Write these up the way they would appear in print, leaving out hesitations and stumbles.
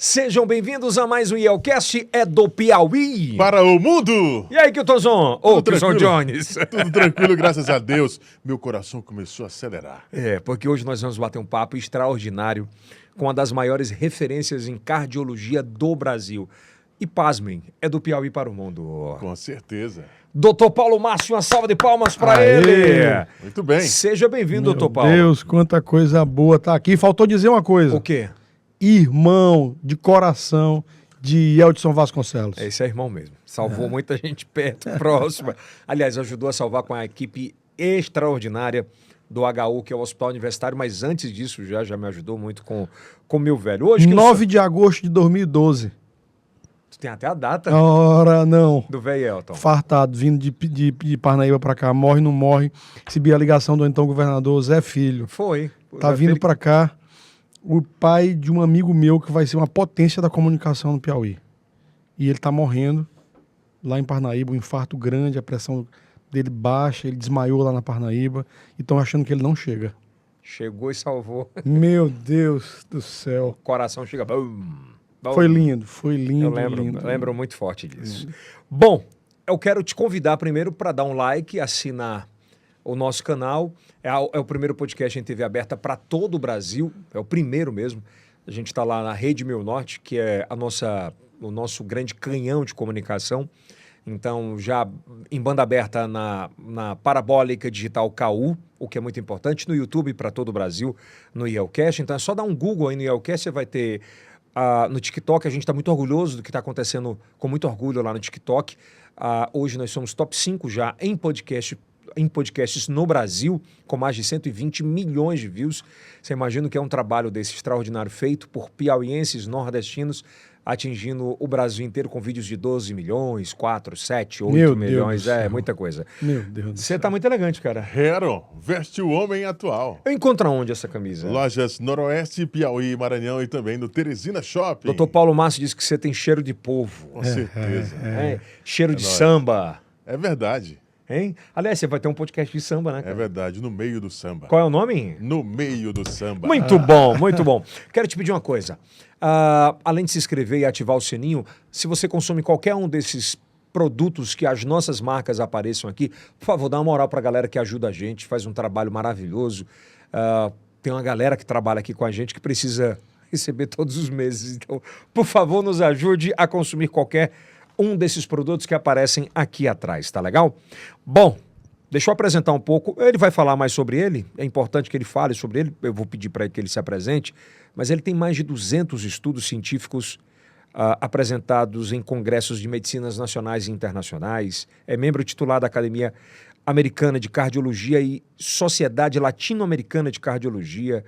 Sejam bem-vindos a mais um IELCast, é do Piauí. Para o mundo! E aí, Kiltonzon? Ô, Kilton tranquilo. Jones. Tudo tranquilo, graças a Deus. Meu coração começou a acelerar. Porque hoje nós vamos bater um papo extraordinário com uma das maiores referências em cardiologia do Brasil. E pasmem, é do Piauí para o mundo. Com certeza. Doutor Paulo Márcio, uma salva de palmas para Aê! ele. Muito bem. Seja bem-vindo, doutor Paulo. Meu Deus, quanta coisa boa tá aqui. Faltou dizer uma coisa. O quê? Irmão de coração de Yeldson Vasconcelos. Esse é irmão mesmo. Salvou muita gente perto, próxima. Aliás, ajudou a salvar com a equipe extraordinária do HU, que é o Hospital Universitário, mas antes disso já me ajudou muito com o meu velho. Hoje que 9 de agosto de 2012. Tu tem até a data Ora, não. do velho Elton. Fartado, vindo de Parnaíba pra cá. Morre, não morre. Recebi a ligação do então governador Zé Filho. Foi. Tá vindo pra cá o pai de um amigo meu que vai ser uma potência da comunicação no Piauí. E ele tá morrendo lá em Parnaíba, um infarto grande, a pressão dele baixa, ele desmaiou lá na Parnaíba e estão achando que ele não chega. Chegou e salvou. Meu Deus do céu. O coração chega. Bum, bum. Foi lindo, lindo. Eu lembro muito forte disso. Bom, eu quero te convidar primeiro para dar um like, assinar o nosso canal. É o primeiro podcast em TV aberta para todo o Brasil. É o primeiro mesmo. A gente está lá na Rede Meu Norte, que é o nosso grande canhão de comunicação. Então, já em banda aberta na Parabólica Digital KU, o que é muito importante, no YouTube para todo o Brasil, no IELCast. Então, é só dar um Google aí no IELCast, você vai ter no TikTok. A gente está muito orgulhoso do que está acontecendo, com muito orgulho lá no TikTok. Hoje nós somos top 5 já em podcasts no Brasil, com mais de 120 milhões de views. Você imagina que é um trabalho desse extraordinário feito por piauienses nordestinos, atingindo o Brasil inteiro com vídeos de 12 milhões, 4, 7, 8 Meu milhões. Deus do É céu. muita coisa. Meu Deus do Você céu. tá muito elegante, cara. Hero, veste o homem atual. Eu encontro onde essa camisa? Lojas Noroeste, Piauí, Maranhão e também no Teresina Shopping. Doutor Paulo Márcio disse que você tem cheiro de povo. Com certeza. Cheiro de nóis. samba. É verdade. Hein? Aliás, você vai ter um podcast de samba, né, É cara? verdade. No meio do samba. Qual é o nome? No meio do samba. Muito bom, muito bom. Quero te pedir uma coisa. Além de se inscrever e ativar o sininho, se você consome qualquer um desses produtos que as nossas marcas apareçam aqui, por favor, dá uma moral pra galera que ajuda a gente, faz um trabalho maravilhoso. Tem uma galera que trabalha aqui com a gente que precisa receber todos os meses. Então, por favor, nos ajude a consumir qualquer um desses produtos que aparecem aqui atrás, tá legal? Bom, deixa eu apresentar um pouco. Ele vai falar mais sobre ele, é importante que ele fale sobre ele, eu vou pedir para ele que ele se apresente, mas ele tem mais de 200 estudos científicos apresentados em congressos de medicinas nacionais e internacionais, é membro titular da Academia Americana de Cardiologia e Sociedade Latino-Americana de Cardiologia.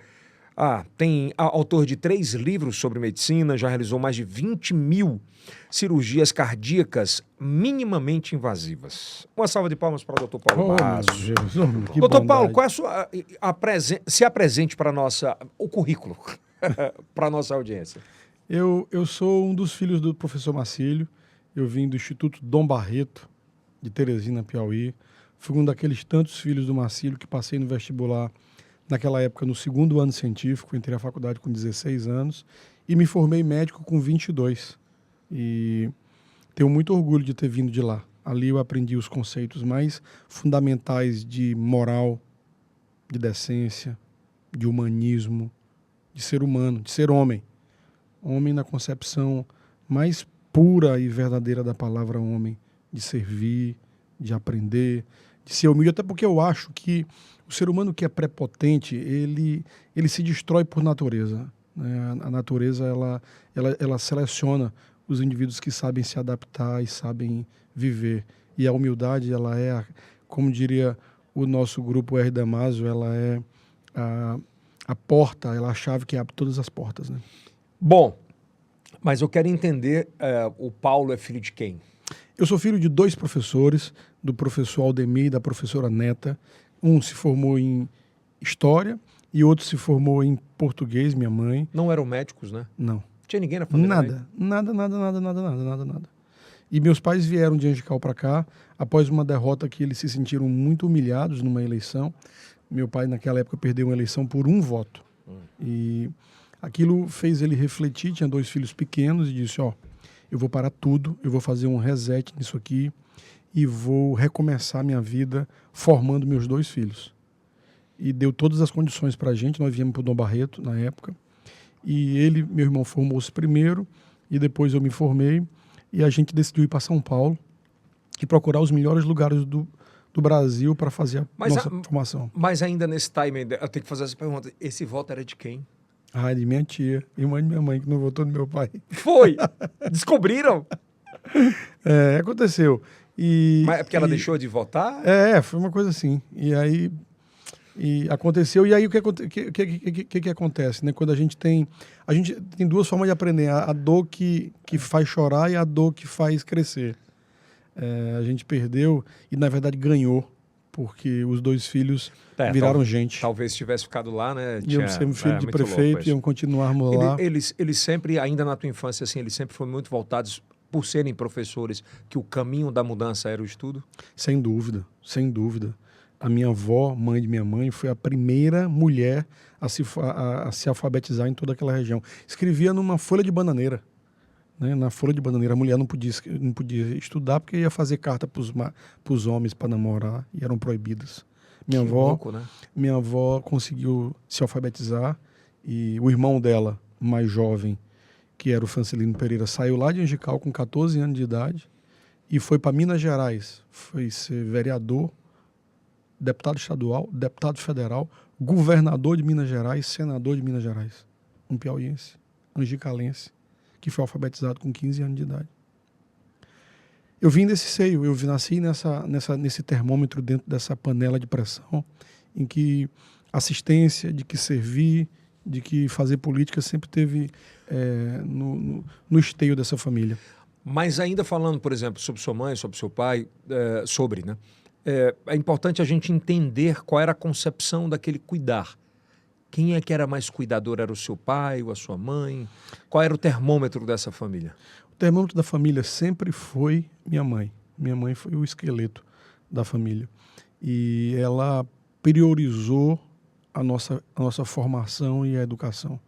Tem autor de 3 livros sobre medicina, já realizou mais de 20 mil cirurgias cardíacas minimamente invasivas. Uma salva de palmas para o Dr. Paulo Oh, meu Márcio. Deus, oh, que Doutor bondade. Paulo, qual é a sua... se apresente para o currículo, para a nossa audiência. Eu sou um dos filhos do professor Marcílio. Eu vim do Instituto Dom Barreto, de Teresina, Piauí. Fui um daqueles tantos filhos do Marcílio que passei no vestibular naquela época, no 2º ano científico. Entrei na faculdade com 16 anos e me formei médico com 22. E tenho muito orgulho de ter vindo de lá. Ali eu aprendi os conceitos mais fundamentais de moral, de decência, de humanismo, de ser humano, de ser homem. Homem na concepção mais pura e verdadeira da palavra homem, de servir, de aprender, de ser humilde, até porque eu acho que o ser humano que é prepotente, ele se destrói por natureza, né? A natureza, ela seleciona os indivíduos que sabem se adaptar e sabem viver. E a humildade, ela é, como diria o nosso grupo R. Damaso, ela é a porta, ela é a chave que abre todas as portas, né? Bom, mas eu quero entender, o Paulo é filho de quem? Eu sou filho de 2 professores, do professor Aldemir e da professora Neta. Um se formou em História e outro se formou em Português, minha mãe. Não eram médicos, né? Não. Tinha ninguém na família? Nada. E meus pais vieram de Angical para cá, após uma derrota que eles se sentiram muito humilhados numa eleição. Meu pai, naquela época, perdeu uma eleição por 1 voto. E Aquilo fez ele refletir, tinha 2 filhos pequenos, e disse, ó, eu vou parar tudo, eu vou fazer um reset nisso aqui e vou recomeçar minha vida formando meus 2 filhos. E deu todas as condições para a gente, nós viemos para o Dom Barreto na época, e ele, meu irmão, formou-se primeiro, e depois eu me formei, e a gente decidiu ir para São Paulo e procurar os melhores lugares do Brasil para fazer a nossa formação. Mas ainda nesse timing, eu tenho que fazer essa pergunta, esse voto era de quem? Ah, de minha tia, irmã de minha mãe, que não votou no meu pai. Foi! Descobriram? Aconteceu. Mas é porque ela deixou de votar? Foi uma coisa assim. E aí aconteceu. E aí o que acontece, né? Quando a gente tem 2 formas de aprender: a dor que faz chorar e a dor que faz crescer. A gente perdeu e na verdade ganhou, porque os 2 filhos viraram gente. Talvez tivesse ficado lá, né? Íamos ser filho de prefeito, iam continuarmos lá. Eles sempre, ainda na tua infância, assim, eles sempre foram muito voltados, por serem professores, que o caminho da mudança era o estudo? Sem dúvida, sem dúvida. A minha avó, mãe de minha mãe, foi a primeira mulher a se alfabetizar em toda aquela região. Escrevia numa folha de bananeira. Né? Na folha de bananeira, a mulher não podia estudar porque ia fazer carta para os homens para namorar e eram proibidas. Minha avó conseguiu se alfabetizar e o irmão dela, mais jovem, que era o Francelino Pereira, saiu lá de Angical com 14 anos de idade e foi para Minas Gerais. Foi ser vereador, deputado estadual, deputado federal, governador de Minas Gerais, senador de Minas Gerais. Um piauiense, angicalense, que foi alfabetizado com 15 anos de idade. Eu vim desse seio, eu nasci nesse termômetro dentro dessa panela de pressão, em que assistência, de que servir, de que fazer política sempre teve no esteio dessa família. Mas ainda falando, por exemplo, sobre sua mãe, sobre seu pai, né? É importante a gente entender qual era a concepção daquele cuidar. Quem é que era mais cuidador? Era o seu pai ou a sua mãe? Qual era o termômetro dessa família? O termômetro da família sempre foi minha mãe. Minha mãe foi o esqueleto da família. E ela priorizou a nossa formação e a educação.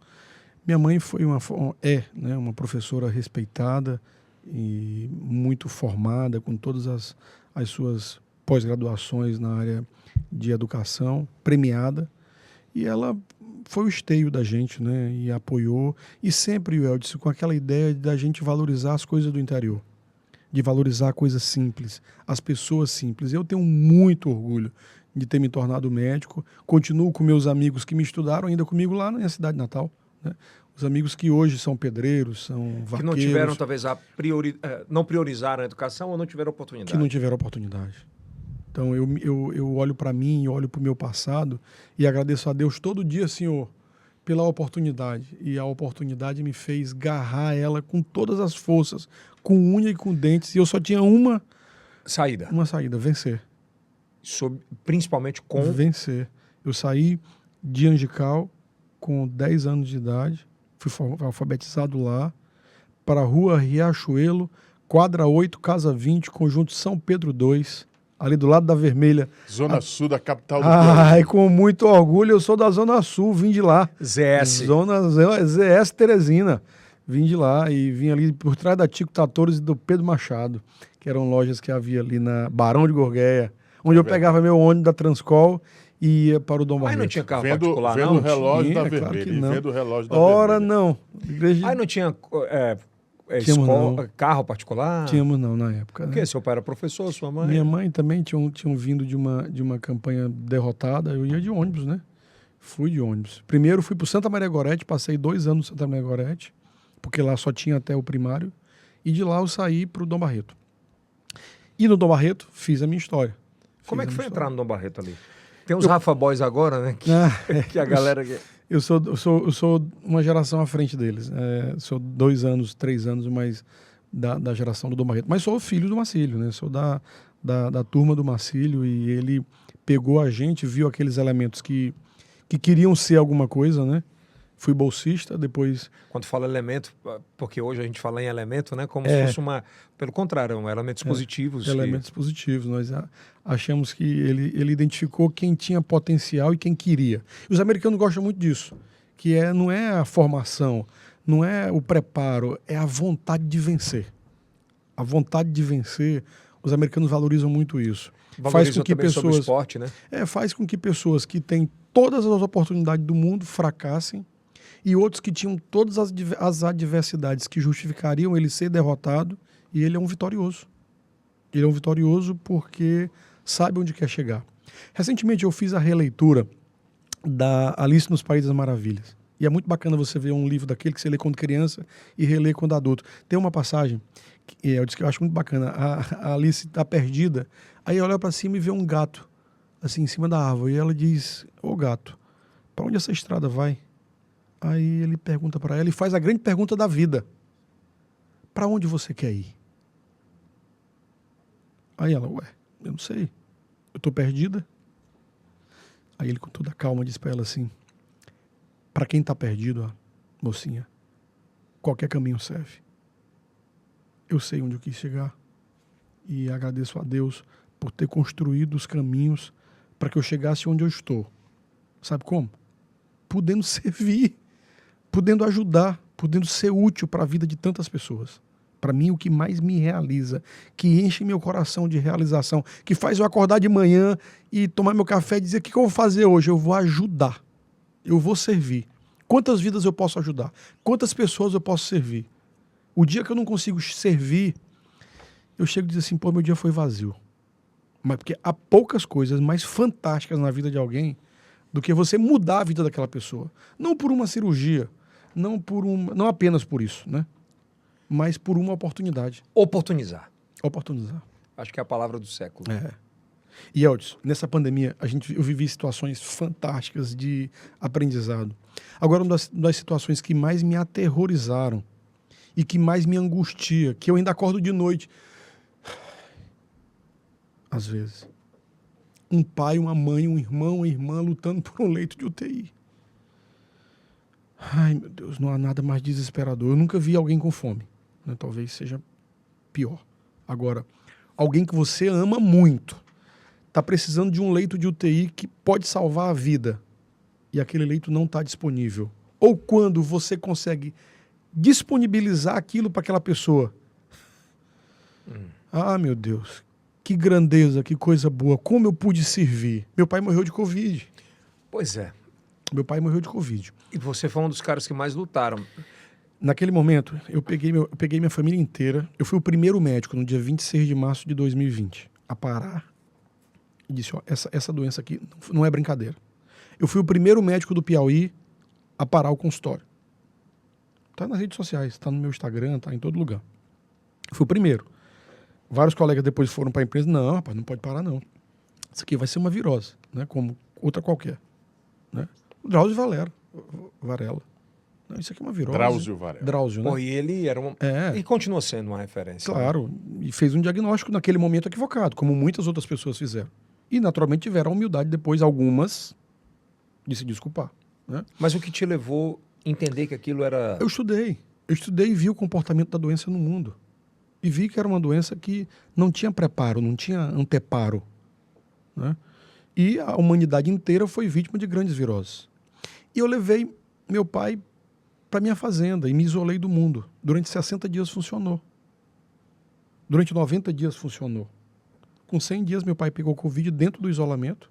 Minha mãe foi uma professora respeitada e muito formada, com todas as suas pós-graduações na área de educação, premiada. E ela foi o esteio da gente, né? E apoiou. E sempre, Weldes, com aquela ideia da gente valorizar as coisas do interior. De valorizar coisas simples, as pessoas simples. Eu tenho muito orgulho de ter me tornado médico. Continuo com meus amigos que me estudaram ainda comigo lá na minha cidade natal. Né? Os amigos que hoje são pedreiros, são vaqueiros. Que não tiveram, talvez, não priorizaram a educação ou não tiveram oportunidade. Que não tiveram oportunidade. Então eu olho para mim, olho para o meu passado e agradeço a Deus todo dia, Senhor, pela oportunidade. E a oportunidade me fez garrar ela com todas as forças, com unha e com dentes. E eu só tinha uma saída, vencer. Principalmente com... Vencer. Eu saí de Angical com 10 anos de idade, fui alfabetizado lá, para a rua Riachuelo, quadra 8, casa 20, conjunto São Pedro II, ali do lado da Vermelha. Zona Sul da capital do Piauí. Com muito orgulho, eu sou da Zona Sul, vim de lá. ZS Teresina. Vim de lá e vim ali por trás da Tico Tatores e do Pedro Machado, que eram lojas que havia ali na Barão de Gorgueia, onde eu pegava meu ônibus da Transcol e ia para o Dom Barreto. Aí não tinha carro particular, vendo não? O relógio da Claro Vermelha. que não. Vendo o relógio da Ora, Vermelha. não. Aí não tinha... carro particular? Tínhamos não, na época. Por quê? Seu pai era professor, sua mãe? Minha mãe também tinham vindo de uma campanha derrotada. Eu ia de ônibus, né? Fui de ônibus. Primeiro fui para o Santa Maria Gorete, passei 2 anos no Santa Maria Gorete, porque lá só tinha até o primário. E de lá eu saí para o Dom Barreto. E no Dom Barreto fiz a minha história. Como é que foi entrar no Dom Barreto ali? Tem uns Rafa Boys agora, né? Que a galera... Eu sou uma geração à frente deles. Sou 2 anos, 3 anos mais da geração do Dom Barreto. Mas sou filho do Marcílio, né? Sou da turma do Marcílio e ele pegou a gente, viu aqueles elementos que queriam ser alguma coisa, né? Fui bolsista, depois... Quando fala elemento, porque hoje a gente fala em elemento, né? Como se fosse uma... Pelo contrário, elementos positivos. Elementos positivos. Nós achamos que ele identificou quem tinha potencial e quem queria. E os americanos gostam muito disso. não é a formação, não é o preparo, é a vontade de vencer. A vontade de vencer, os americanos valorizam muito isso. Faz com que também sobre o pessoas, esporte, né? faz com que pessoas que têm todas as oportunidades do mundo fracassem e outros que tinham todas as adversidades que justificariam ele ser derrotado, e ele é um vitorioso. Ele é um vitorioso porque sabe onde quer chegar. Recentemente eu fiz a releitura da Alice nos Países das Maravilhas. E é muito bacana você ver um livro daquele que você lê quando criança e relê quando adulto. Tem uma passagem que eu disse que eu acho muito bacana. A Alice está perdida, aí olha para cima e vê um gato assim em cima da árvore. E ela diz: ô gato, para onde essa estrada vai? Aí ele pergunta para ela e faz a grande pergunta da vida: para onde você quer ir? Aí ela: ué, eu não sei, eu estou perdida. Aí ele, com toda a calma, diz para ela assim: para quem está perdido, ó, mocinha, qualquer caminho serve. Eu sei onde eu quis chegar e agradeço a Deus por ter construído os caminhos para que eu chegasse onde eu estou. Sabe como? Podendo servir, podendo ajudar, podendo ser útil para a vida de tantas pessoas. Para mim, o que mais me realiza, que enche meu coração de realização, que faz eu acordar de manhã e tomar meu café e dizer: o que eu vou fazer hoje? Eu vou ajudar, eu vou servir. Quantas vidas eu posso ajudar? Quantas pessoas eu posso servir? O dia que eu não consigo servir, eu chego e digo assim: pô, meu dia foi vazio. Mas porque há poucas coisas mais fantásticas na vida de alguém do que você mudar a vida daquela pessoa. Não por uma cirurgia, não apenas por isso, né? Mas por uma oportunidade. Oportunizar. Oportunizar. Acho que é a palavra do século. É. E, Eldis, nessa pandemia, eu vivi situações fantásticas de aprendizado. Agora, uma das situações que mais me aterrorizaram e que mais me angustia, que eu ainda acordo de noite, às vezes, um pai, uma mãe, um irmão, uma irmã lutando por um leito de UTI. Ai, meu Deus, não há nada mais desesperador. Eu nunca vi alguém com fome, né? Talvez seja pior. Agora, alguém que você ama muito está precisando de um leito de UTI que pode salvar a vida e aquele leito não está disponível. Ou quando você consegue disponibilizar aquilo para aquela pessoa. Ah, meu Deus, que grandeza, que coisa boa, como eu pude servir. Meu pai morreu de Covid. Pois é. Meu pai morreu de Covid. E você foi um dos caras que mais lutaram. Naquele momento, eu peguei minha família inteira. Eu fui o primeiro médico, no dia 26 de março de 2020, a parar e disse: ó, essa doença aqui não é brincadeira. Eu fui o primeiro médico do Piauí a parar o consultório. Tá nas redes sociais, tá no meu Instagram, tá em todo lugar. Eu fui o primeiro. Vários colegas depois foram para a empresa: não, rapaz, não pode parar não. Isso aqui vai ser uma virose, né? Como outra qualquer, né? Drauzio Varela. Não, isso aqui é uma virose. Drauzio Varela. Drauzio, né? Pô, e ele era um... É. E continua sendo uma referência. Claro, e fez um diagnóstico naquele momento equivocado, como muitas outras pessoas fizeram. E, naturalmente, tiveram a humildade depois, algumas, de se desculpar, né? Mas o que te levou a entender que aquilo era... Eu estudei e vi o comportamento da doença no mundo. E vi que era uma doença que não tinha preparo, não tinha anteparo, né? E a humanidade inteira foi vítima de grandes viroses. E eu levei meu pai para minha fazenda e me isolei do mundo. Durante 60 dias funcionou. Durante 90 dias funcionou. Com 100 dias, meu pai pegou Covid dentro do isolamento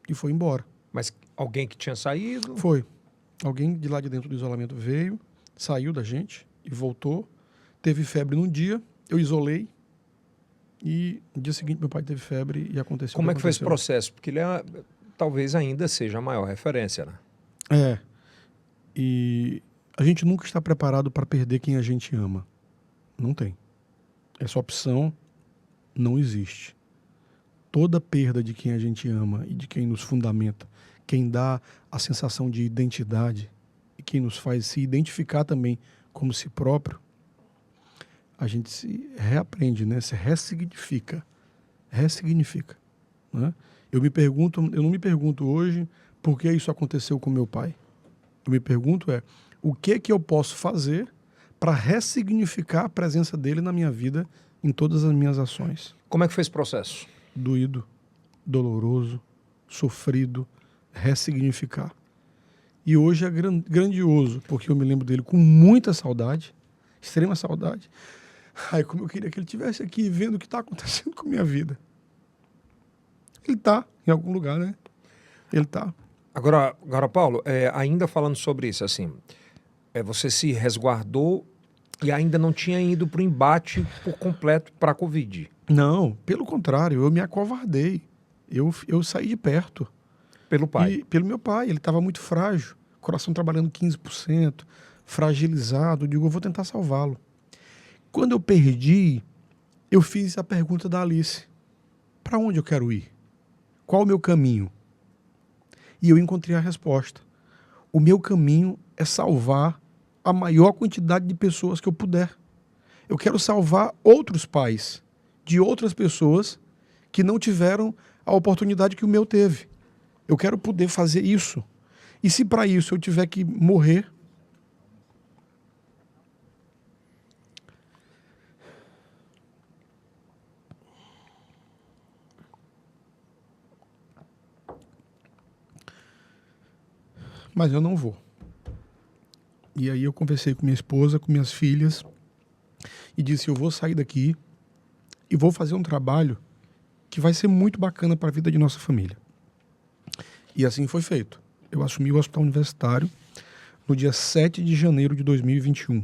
e foi embora. Mas alguém que tinha saído... Foi. Alguém de lá de dentro do isolamento veio, saiu da gente e voltou. Teve febre num dia, eu isolei. E no dia seguinte, meu pai teve febre e aconteceu. Como é que foi esse aconteceu. processo? Porque ele talvez ainda seja a maior referência, né? É. E a gente nunca está preparado para perder quem a gente ama. Não tem. Essa opção não existe. Toda perda de quem a gente ama e de quem nos fundamenta, quem dá a sensação de identidade e quem nos faz se identificar também como si próprio, a gente se reaprende, né? Se ressignifica. Ressignifica, né? Eu não me pergunto hoje por que isso aconteceu com meu pai. Eu me pergunto o que eu posso fazer para ressignificar a presença dele na minha vida, em todas as minhas ações. Como é que foi esse processo? Doído, doloroso, sofrido, ressignificar. E hoje é grandioso, porque eu me lembro dele com muita saudade, extrema saudade. Ai, como eu queria que ele estivesse aqui vendo o que está acontecendo com a minha vida. Ele está em algum lugar, né? Ele está. Agora, Paulo, ainda falando sobre isso, assim, você se resguardou e ainda não tinha ido para o embate por completo para a Covid. Não, pelo contrário, eu me acovardei. Eu saí de perto. Pelo pai. E pelo meu pai, ele estava muito frágil, coração trabalhando 15%, fragilizado. Eu digo, eu vou tentar salvá-lo. Quando eu perdi, eu fiz a pergunta da Alice: para onde eu quero ir? Qual o meu caminho? E eu encontrei a resposta. O meu caminho é salvar a maior quantidade de pessoas que eu puder. Eu quero salvar outros pais de outras pessoas que não tiveram a oportunidade que o meu teve. Eu quero poder fazer isso. E se para isso eu tiver que morrer, mas eu não vou. E aí eu conversei com minha esposa, com minhas filhas, e disse, eu vou sair daqui e vou fazer um trabalho que vai ser muito bacana para a vida de nossa família. E assim foi feito. Eu assumi o hospital universitário no dia 7 de janeiro de 2021,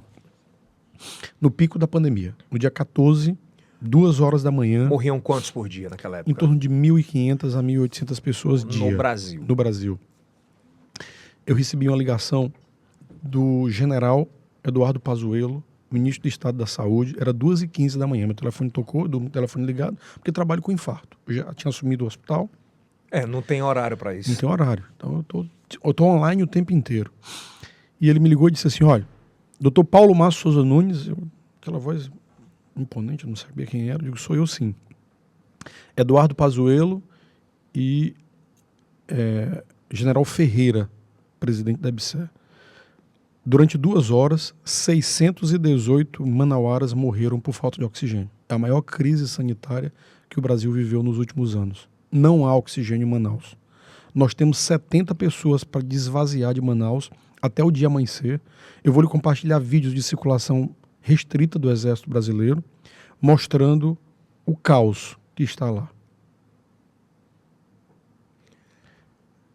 no pico da pandemia. No dia 14, 2 horas da manhã. Morriam quantos por dia naquela época? Em torno de 1.500 a 1.800 pessoas dia. No Brasil. No Brasil. Eu recebi uma ligação do general Eduardo Pazuello, ministro do Estado da Saúde. Era 2h15 da manhã. Meu telefone tocou, do telefone ligado, porque trabalho com infarto. Eu já tinha assumido o hospital. Não tem horário para isso. Não tem horário. Então eu tô online o tempo inteiro. E ele me ligou e disse assim, olha, doutor Paulo Márcio Souza Nunes, aquela voz imponente, eu não sabia quem era, eu digo, sou eu sim. Eduardo Pazuello e General Ferreira, presidente da EBSER. Durante 2 horas, 618 manauaras morreram por falta de oxigênio. É a maior crise sanitária que o Brasil viveu nos últimos anos. Não há oxigênio em Manaus. Nós temos 70 pessoas para desvaziar de Manaus até o dia amanhecer. Eu vou lhe compartilhar vídeos de circulação restrita do Exército Brasileiro, mostrando o caos que está lá.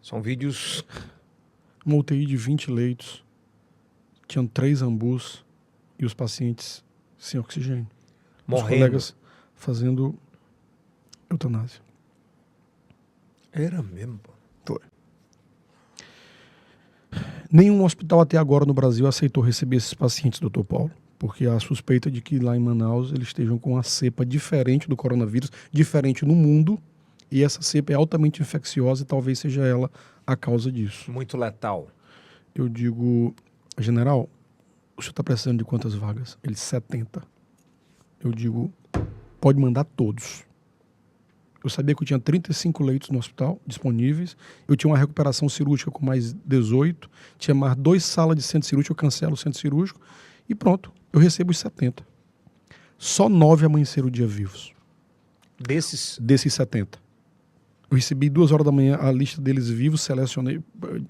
São vídeos... Uma UTI de 20 leitos, tinham 3 ambus e os pacientes sem oxigênio. Morrendo. Os colegas fazendo eutanásia. Era mesmo, pô. Foi. Nenhum hospital até agora no Brasil aceitou receber esses pacientes, doutor Paulo, porque há suspeita de que lá em Manaus eles estejam com uma cepa diferente do coronavírus, diferente no mundo, e essa cepa é altamente infecciosa e talvez seja ela a causa disso. Muito letal. Eu digo, general, o senhor está precisando de quantas vagas? Ele, 70. Eu digo, pode mandar todos. Eu sabia que eu tinha 35 leitos no hospital disponíveis, eu tinha uma recuperação cirúrgica com mais 18, tinha mais 2 salas de centro cirúrgico, eu cancelo o centro cirúrgico, e pronto, eu recebo os 70. Só 9 amanheceram o dia vivos. Desses 70. Eu recebi 2 horas da manhã a lista deles vivos, selecionei,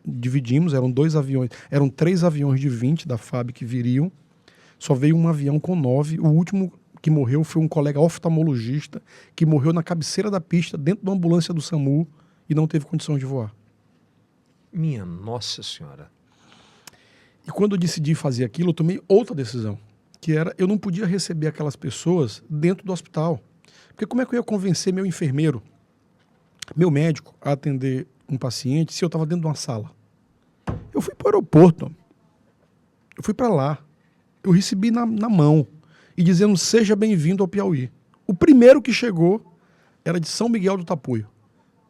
dividimos, eram 2 aviões, eram 3 aviões de 20 da FAB que viriam, só veio um avião com 9, o último que morreu foi um colega oftalmologista que morreu na cabeceira da pista, dentro da ambulância do SAMU, e não teve condições de voar. Minha Nossa Senhora. E quando eu decidi fazer aquilo, eu tomei outra decisão, que era, eu não podia receber aquelas pessoas dentro do hospital. Porque como é que eu ia convencer meu enfermeiro, meu médico, a atender um paciente se eu estava dentro de uma sala? Eu fui para o aeroporto, eu fui para lá, eu recebi na mão, e dizendo, seja bem-vindo ao Piauí. O primeiro que chegou era de São Miguel do Tapuio.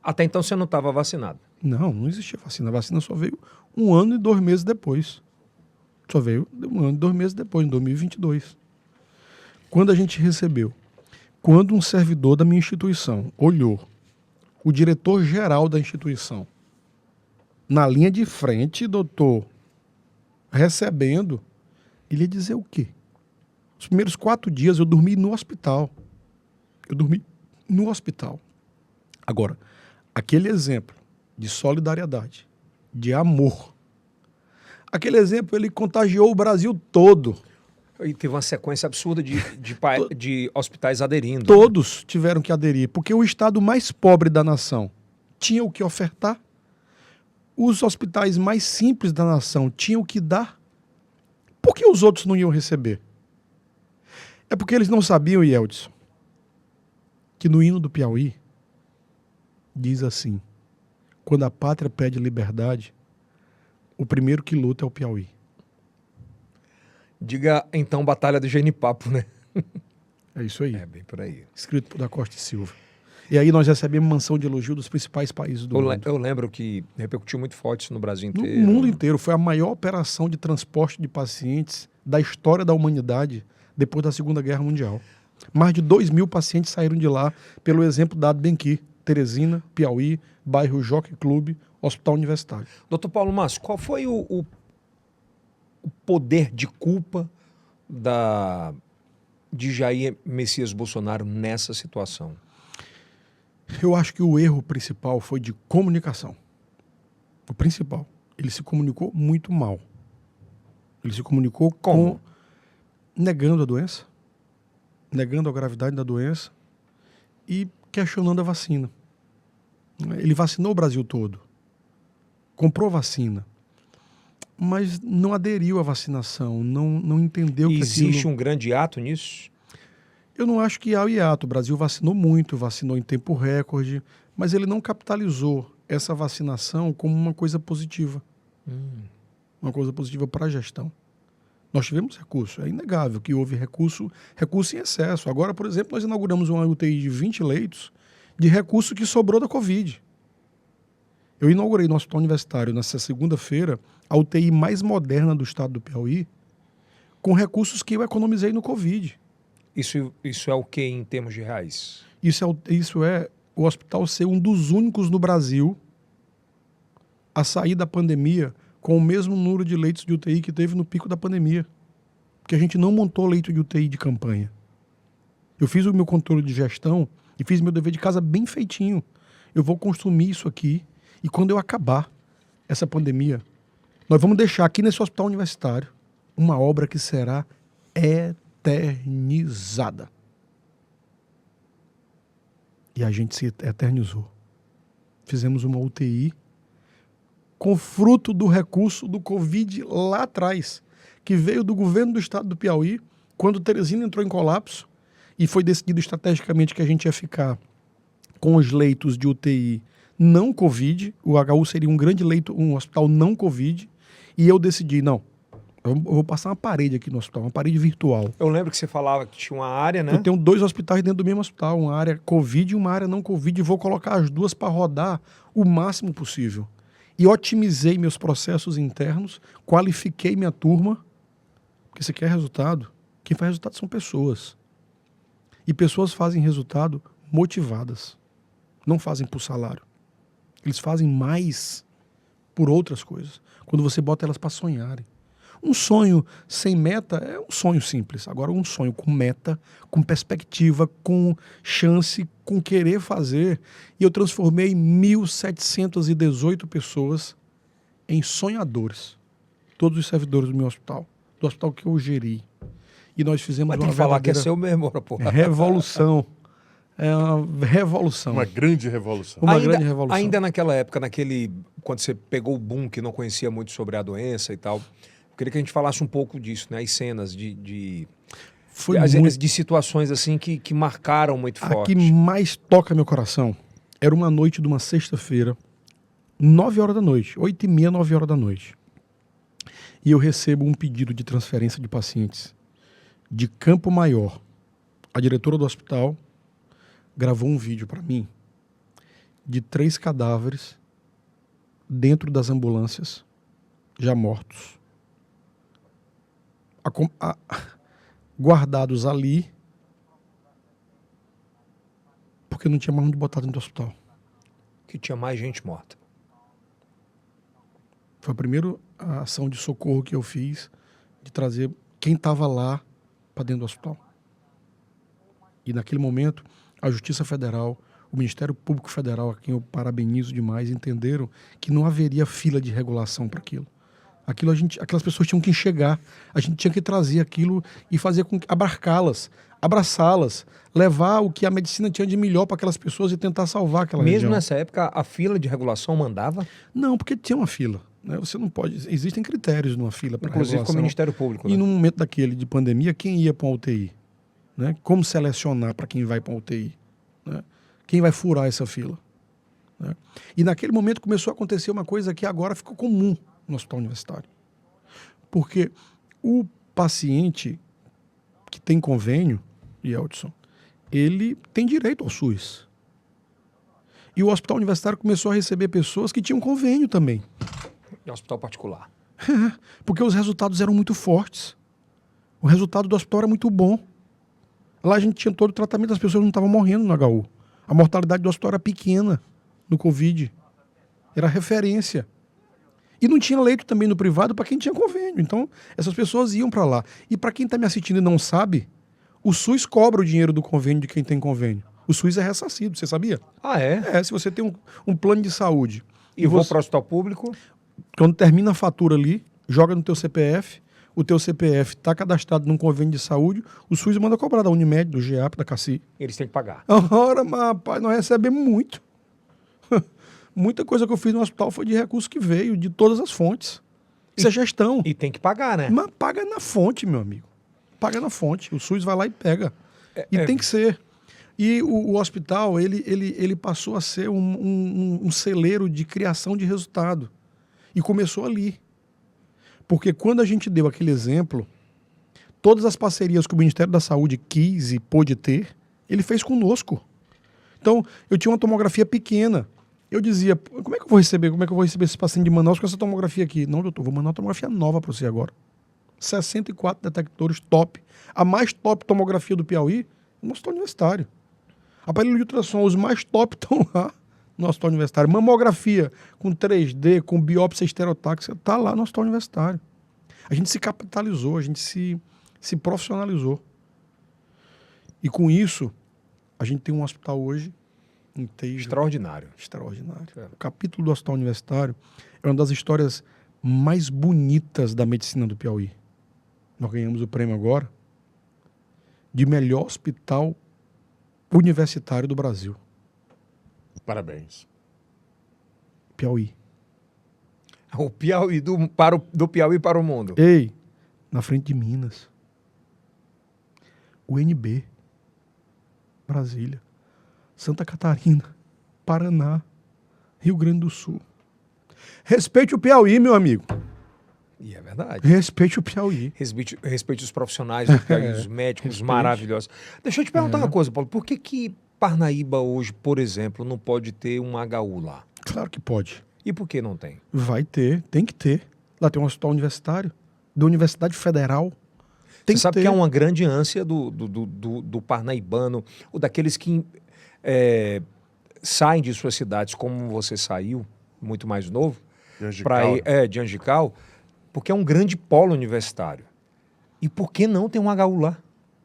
Até então você não estava vacinado? Não existia vacina. A vacina só veio 1 ano e 2 meses depois. Só veio 1 ano e 2 meses depois, em 2022. Quando a gente recebeu, quando um servidor da minha instituição olhou o diretor-geral da instituição na linha de frente, doutor, recebendo, ele ia dizer o quê? Os primeiros 4 dias eu dormi no hospital. Agora, aquele exemplo de solidariedade, de amor, Aquele exemplo, ele contagiou o Brasil todo. E teve uma sequência absurda de hospitais aderindo. Todos tiveram que aderir, porque o estado mais pobre da nação tinha o que ofertar, os hospitais mais simples da nação tinham o que dar. Por que os outros não iam receber? É porque eles não sabiam, Yeldson, que no hino do Piauí diz assim: quando a pátria pede liberdade, o primeiro que luta é o Piauí. Diga, então, Batalha do Genipapo, né? É isso aí. É bem por aí. Escrito por Da Costa e Silva. E aí nós recebemos mansão de elogio dos principais países do mundo. Eu lembro que repercutiu muito forte isso no Brasil No inteiro. mundo inteiro. Foi a maior operação de transporte de pacientes da história da humanidade depois da Segunda Guerra Mundial. Mais de 2.000 pacientes saíram de lá pelo exemplo dado bem aqui. Teresina, Piauí, bairro Jockey Clube, Hospital Universitário. Doutor Paulo Márcio, qual foi o poder de culpa de Jair Messias Bolsonaro nessa situação? Eu acho que o erro principal foi de comunicação. O principal. Ele se comunicou muito mal. Ele se comunicou negando a doença, negando a gravidade da doença e questionando a vacina. Ele vacinou o Brasil todo, comprou vacina, mas não aderiu à vacinação, não entendeu que existe um grande ato nisso? Eu não acho que há o hiato. O Brasil vacinou muito, vacinou em tempo recorde, mas ele não capitalizou essa vacinação como uma coisa positiva. Uma coisa positiva para a gestão. Nós tivemos recurso, é inegável que houve recurso em excesso. Agora, por exemplo, nós inauguramos uma UTI de 20 leitos de recurso que sobrou da Covid. Eu inaugurei no Hospital Universitário, nessa segunda-feira, a UTI mais moderna do estado do Piauí, com recursos que eu economizei no Covid. Isso é o que em termos de reais? Isso é o hospital ser um dos únicos no Brasil a sair da pandemia com o mesmo número de leitos de UTI que teve no pico da pandemia. Porque a gente não montou leito de UTI de campanha. Eu fiz o meu controle de gestão e fiz meu dever de casa bem feitinho. Eu vou consumir isso aqui e quando eu acabar essa pandemia, nós vamos deixar aqui nesse hospital universitário uma obra que será eternizada. E a gente se eternizou. Fizemos uma UTI com fruto do recurso do Covid lá atrás, que veio do governo do estado do Piauí, quando Teresina entrou em colapso e foi decidido estrategicamente que a gente ia ficar com os leitos de UTI não Covid, o HU seria um grande leito, um hospital não Covid, e eu decidi, não, eu vou passar uma parede aqui no hospital, uma parede virtual. Eu lembro que você falava que tinha uma área, né? Eu tenho 2 hospitais dentro do mesmo hospital, uma área Covid e uma área não Covid, e vou colocar as duas para rodar o máximo possível. E otimizei meus processos internos, qualifiquei minha turma, porque você quer resultado. Quem faz resultado são pessoas. E pessoas fazem resultado motivadas. Não fazem por salário. Eles fazem mais por outras coisas. Quando você bota elas para sonharem. Um sonho sem meta é um sonho simples. Agora, um sonho com meta, com perspectiva, com chance, com querer fazer. E eu transformei 1.718 pessoas em sonhadores. Todos os servidores do meu hospital. Do hospital que eu geri. E nós fizemos Mas tem que falar que é seu mesmo, porra. Revolução. É uma revolução. Uma grande revolução. Grande revolução. Ainda naquela época, quando você pegou o boom, que não conhecia muito sobre a doença e tal, eu queria que a gente falasse um pouco disso, né? As cenas de situações assim que marcaram muito forte. A que mais toca meu coração era uma noite de uma sexta-feira, 9 horas da noite, 8h30, 9 horas da noite. E eu recebo um pedido de transferência de pacientes de Campo Maior. A diretora do hospital gravou um vídeo para mim de 3 cadáveres dentro das ambulâncias, já mortos, guardados ali, porque não tinha mais onde botar dentro do hospital. Que tinha mais gente morta. Foi a primeira ação de socorro que eu fiz, de trazer quem estava lá para dentro do hospital. E naquele momento, a Justiça Federal, o Ministério Público Federal, a quem eu parabenizo demais, entenderam que não haveria fila de regulação para aquilo. Aquelas pessoas tinham que enxergar. A gente tinha que trazer aquilo e fazer com abarcá-las, abraçá-las, levar o que a medicina tinha de melhor para aquelas pessoas e tentar salvar aquela Mesmo região. nessa época, a fila de regulação mandava, Não, porque tinha uma fila. Né? Você não pode. Existem critérios numa fila para inclusive com o regulação. Ministério Público. E Né? num momento daquele de pandemia, quem ia para uma UTI? Né? Como selecionar para quem vai para uma UTI? Né? Quem vai furar essa fila? Né? E naquele momento começou a acontecer uma coisa que agora ficou comum no hospital universitário. Porque o paciente que tem convênio, Yeldson, ele tem direito ao SUS. E o hospital universitário começou a receber pessoas que tinham convênio também. E hospital particular. Porque os resultados eram muito fortes. O resultado do hospital era muito bom. Lá a gente tinha todo o tratamento, as pessoas não estavam morrendo no HU. A mortalidade do hospital era pequena no Covid. Era referência. E não tinha leito também no privado para quem tinha convênio. Então, essas pessoas iam para lá. E para quem está me assistindo e não sabe, o SUS cobra o dinheiro do convênio de quem tem convênio. O SUS é ressarcido, você sabia? Ah, é? É, se você tem um plano de saúde E vou você, para o hospital público? quando termina a fatura ali, joga no teu CPF, o teu CPF está cadastrado num convênio de saúde, o SUS manda cobrar da Unimed, do GEAP, da CACI. Eles têm que pagar. Ora, mas rapaz, nós recebemos muito. Muita coisa que eu fiz no hospital foi de recurso que veio, de todas as fontes. Isso é gestão. E tem que pagar, né? Mas paga na fonte, meu amigo. Paga na fonte. O SUS vai lá e pega. E tem que ser. E o hospital, ele passou a ser um celeiro de criação de resultado. E começou ali. Porque quando a gente deu aquele exemplo, todas as parcerias que o Ministério da Saúde quis e pôde ter, ele fez conosco. Então, eu tinha uma tomografia pequena. Eu dizia, como é que eu vou receber esse paciente de Manaus com essa tomografia aqui? Não, doutor, vou mandar uma tomografia nova para você agora. 64 detectores top. A mais top tomografia do Piauí no hospital universitário. Aparelho de ultrassom, os mais top estão lá no hospital universitário. Mamografia com 3D, com biópsia estereotáxica, está lá no hospital universitário. A gente se capitalizou, a gente se profissionalizou. E com isso, a gente tem um hospital hoje inteiro. Extraordinário. Extraordinário. É. O capítulo do hospital universitário é uma das histórias mais bonitas da medicina do Piauí. Nós ganhamos o prêmio agora de melhor hospital universitário do Brasil. Parabéns. Piauí. O Piauí do Piauí para o mundo. Ei, na frente de Minas. UNB. Brasília. Santa Catarina. Paraná. Rio Grande do Sul. Respeite o Piauí, meu amigo. E é verdade. Respeite o Piauí. Respeite os profissionais do Piauí, os médicos Respeite. maravilhosos. Deixa eu te perguntar uma coisa, Paulo. Por que Parnaíba hoje, por exemplo, não pode ter um HU lá? Claro que pode. E por que não tem? Vai ter, tem que ter. Lá tem um hospital universitário, da Universidade Federal. Tem Você sabe ter. que é uma grande ânsia do parnaibano, ou daqueles que saem de suas cidades, como você saiu, muito mais novo, De Angical, para ir de Angical, porque é um grande polo universitário. E por que não tem um HU lá?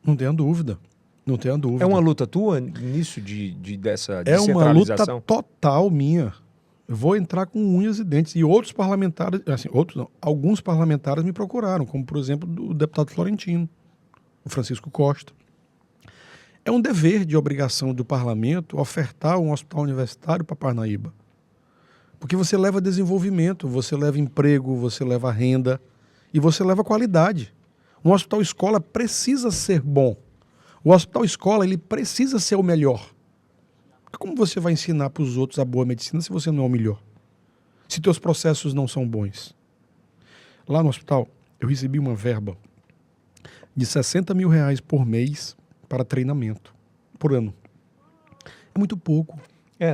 Não tenha dúvida. Não tenha dúvida. É uma luta tua nisso dessa É uma luta descentralização? total minha. Eu vou entrar com unhas e dentes. E outros parlamentares, assim, outros não, alguns parlamentares me procuraram, como por exemplo o deputado Florentino, o Francisco Costa. É um dever de obrigação do parlamento ofertar um hospital universitário para Parnaíba. Porque você leva desenvolvimento, você leva emprego, você leva renda e você leva qualidade. Um hospital escola precisa ser bom. O hospital escola ele precisa ser o melhor. Como você vai ensinar para os outros a boa medicina se você não é o melhor? Se teus processos não são bons? Lá no hospital, eu recebi uma verba de R$60 mil por mês para treinamento, por ano. É muito pouco.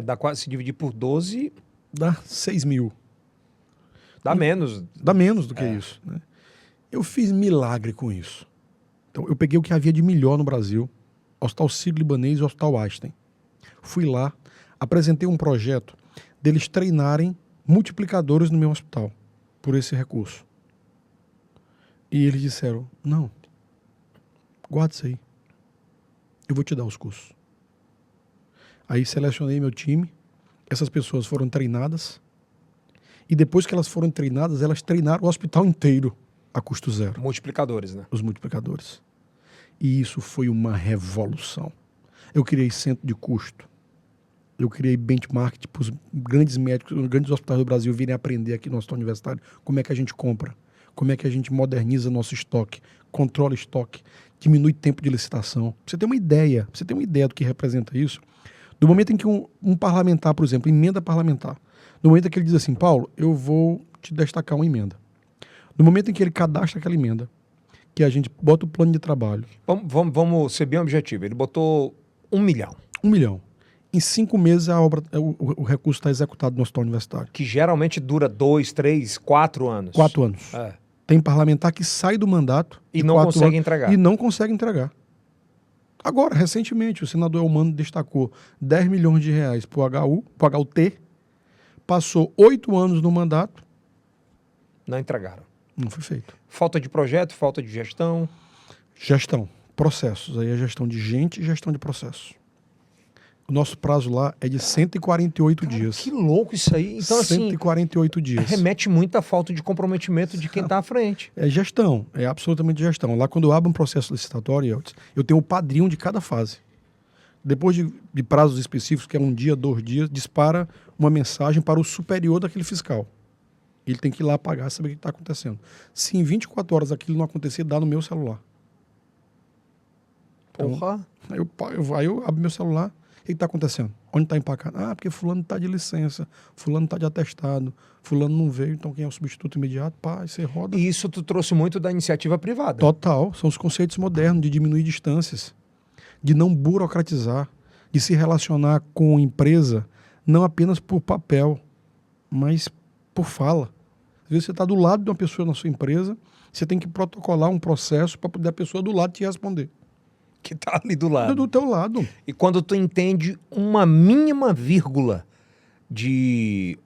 Dá quase, se dividir por 12, Dá 6 mil. dá menos. Dá menos do que isso. Né? Eu fiz milagre com isso. Então, eu peguei o que havia de melhor no Brasil, Hospital Sírio-Libanês e Hospital Einstein. Fui lá, apresentei um projeto deles treinarem multiplicadores no meu hospital, por esse recurso. E eles disseram, não, guarda isso aí, eu vou te dar os cursos. Aí selecionei meu time, essas pessoas foram treinadas, E depois que elas foram treinadas, elas treinaram o hospital inteiro a custo zero. Multiplicadores, né? Os multiplicadores. E isso foi uma revolução. Eu criei centro de custo. Eu criei benchmark para os grandes médicos, os grandes hospitais do Brasil virem aprender aqui no hospital universitário como é que a gente compra, como é que a gente moderniza nosso estoque, controla estoque, diminui tempo de licitação. Pra você ter uma ideia do que representa isso, do momento em que um parlamentar, por exemplo, emenda parlamentar, no momento em que ele diz assim, Paulo, eu vou te destacar uma emenda. No momento em que ele cadastra aquela emenda, que a gente bota o plano de trabalho. Vamos ser bem objetivo. Ele botou 1 milhão. 1 milhão. Em 5 meses o recurso está executado no hospital universitário. Que geralmente dura 2, 3, 4 anos. 4 anos. É. Tem parlamentar que sai do mandato E não consegue entregar. E não consegue entregar. Agora, recentemente, o senador Elmano destacou 10 milhões de reais para o HUT, passou 8 anos no mandato, Não entregaram. não foi feito. Falta de projeto, falta de gestão. Gestão, processos. Aí é gestão de gente e gestão de processos. O nosso prazo lá é de 148 dias. Que louco isso aí. Então, 148 dias. remete muito à falta de comprometimento de quem está à frente. É gestão, é absolutamente gestão. Lá, quando eu abro um processo licitatório, eu tenho o padrinho de cada fase. Depois de prazos específicos, que é 1 dia, 2 dias, dispara uma mensagem para o superior daquele fiscal. Ele tem que ir lá apagar, saber o que está acontecendo. Se em 24 horas aquilo não acontecer, dá no meu celular. Então, Porra. aí eu abro meu celular. O que está acontecendo? Onde está empacado? Ah, porque fulano está de licença, fulano está de atestado, fulano não veio, então quem é o substituto imediato? Pá, você roda. E isso tu trouxe muito da iniciativa privada. Total. São os conceitos modernos de diminuir distâncias, de não burocratizar, de se relacionar com a empresa não apenas por papel, mas por fala. Às vezes você está do lado de uma pessoa na sua empresa, você tem que protocolar um processo para poder a pessoa do lado te responder. Que tá ali do lado. Do teu lado. E quando tu entende uma mínima vírgula de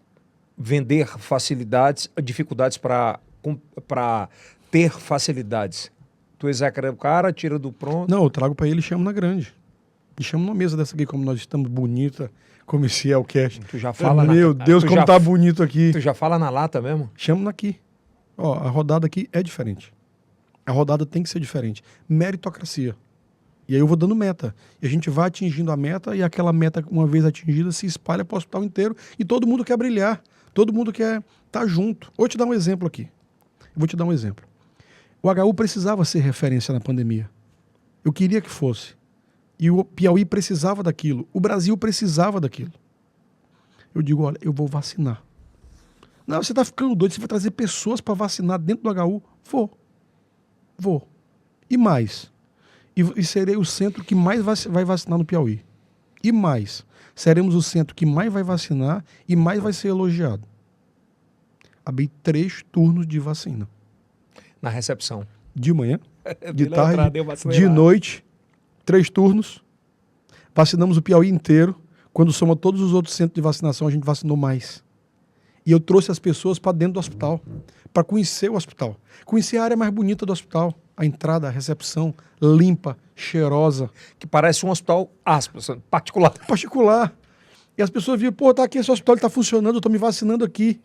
vender facilidades, dificuldades para ter facilidades, tu execra o cara, tira do pronto. Não, eu trago para ele e chamo na grande. E chamo numa mesa dessa aqui, como nós estamos bonita, como esse é o cast. Tu já fala Meu Deus, como tá bonito aqui. Tu já fala na lata mesmo? Chamo naqui. Ó, a rodada aqui é diferente. A rodada tem que ser diferente. Meritocracia. E aí eu vou dando meta. E a gente vai atingindo a meta e aquela meta, uma vez atingida, se espalha para o hospital inteiro e todo mundo quer brilhar. Todo mundo quer estar junto. Vou te dar um exemplo aqui. O HU precisava ser referência na pandemia. Eu queria que fosse. E o Piauí precisava daquilo. O Brasil precisava daquilo. Eu digo, olha, eu vou vacinar. Não, você está ficando doido, você vai trazer pessoas para vacinar dentro do HU? Vou. E mais. E serei o centro que mais vai vacinar no Piauí. E mais. Seremos o centro que mais vai vacinar e mais vai ser elogiado. Abri 3 turnos de vacina. Na recepção. De manhã, de Pela entrada, tarde, eu vacinei de lá. noite, 3 turnos. Vacinamos o Piauí inteiro. Quando soma todos os outros centros de vacinação, a gente vacinou mais. E eu trouxe as pessoas para dentro do hospital, para conhecer o hospital. Conhecer a área mais bonita do hospital. A entrada, a recepção, limpa, cheirosa. Que parece um hospital, aspas, particular. Particular. E as pessoas viam, pô, tá aqui, esse hospital está funcionando, eu estou me vacinando aqui.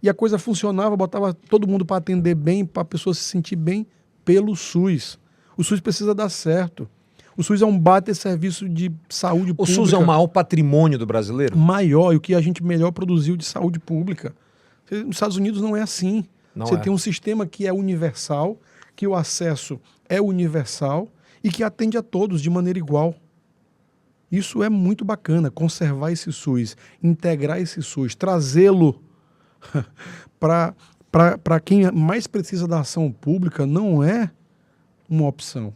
E a coisa funcionava, botava todo mundo para atender bem, para a pessoa se sentir bem pelo SUS. O SUS precisa dar certo. O SUS é um baita serviço de saúde pública. O SUS é o maior patrimônio do brasileiro? Maior, e o que a gente melhor produziu de saúde pública. Nos Estados Unidos não é assim. Você tem um sistema que é universal, que o acesso é universal e que atende a todos de maneira igual. Isso é muito bacana, conservar esse SUS, integrar esse SUS, trazê-lo para quem mais precisa da ação pública, não é uma opção.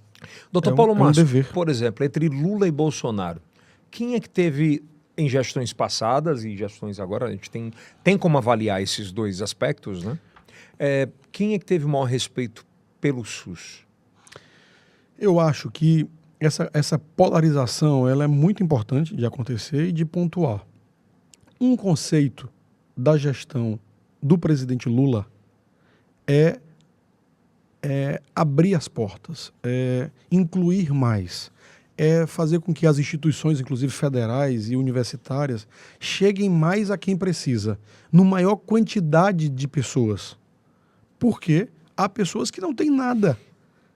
Doutor Paulo Márcio, dever. por exemplo, entre Lula e Bolsonaro, quem é que teve em gestões passadas e gestões agora, a gente tem como avaliar esses dois aspectos, né? Quem é que teve o maior respeito pelo SUS? Eu acho que essa polarização ela é muito importante de acontecer e de pontuar. Um conceito da gestão do presidente Lula é abrir as portas, incluir mais, é fazer com que as instituições, inclusive federais e universitárias, cheguem mais a quem precisa, no maior quantidade de pessoas. Porque há pessoas que não têm nada.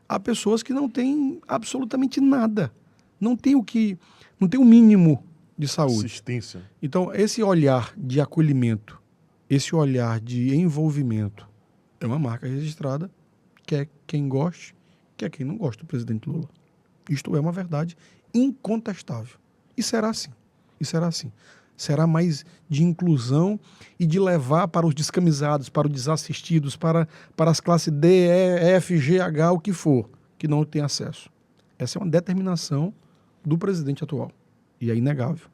Há pessoas que não têm absolutamente nada. Não tem o mínimo de saúde. Assistência. Então, esse olhar de acolhimento, esse olhar de envolvimento, é uma marca registrada, quer quem goste, quer quem não gosta do presidente Lula. Isto é uma verdade incontestável. E será assim. E será assim. Será mais de inclusão e de levar para os descamisados, para os desassistidos, para as classes D, E, F, G, H, o que for, que não tem acesso. Essa é uma determinação do presidente atual. E é inegável.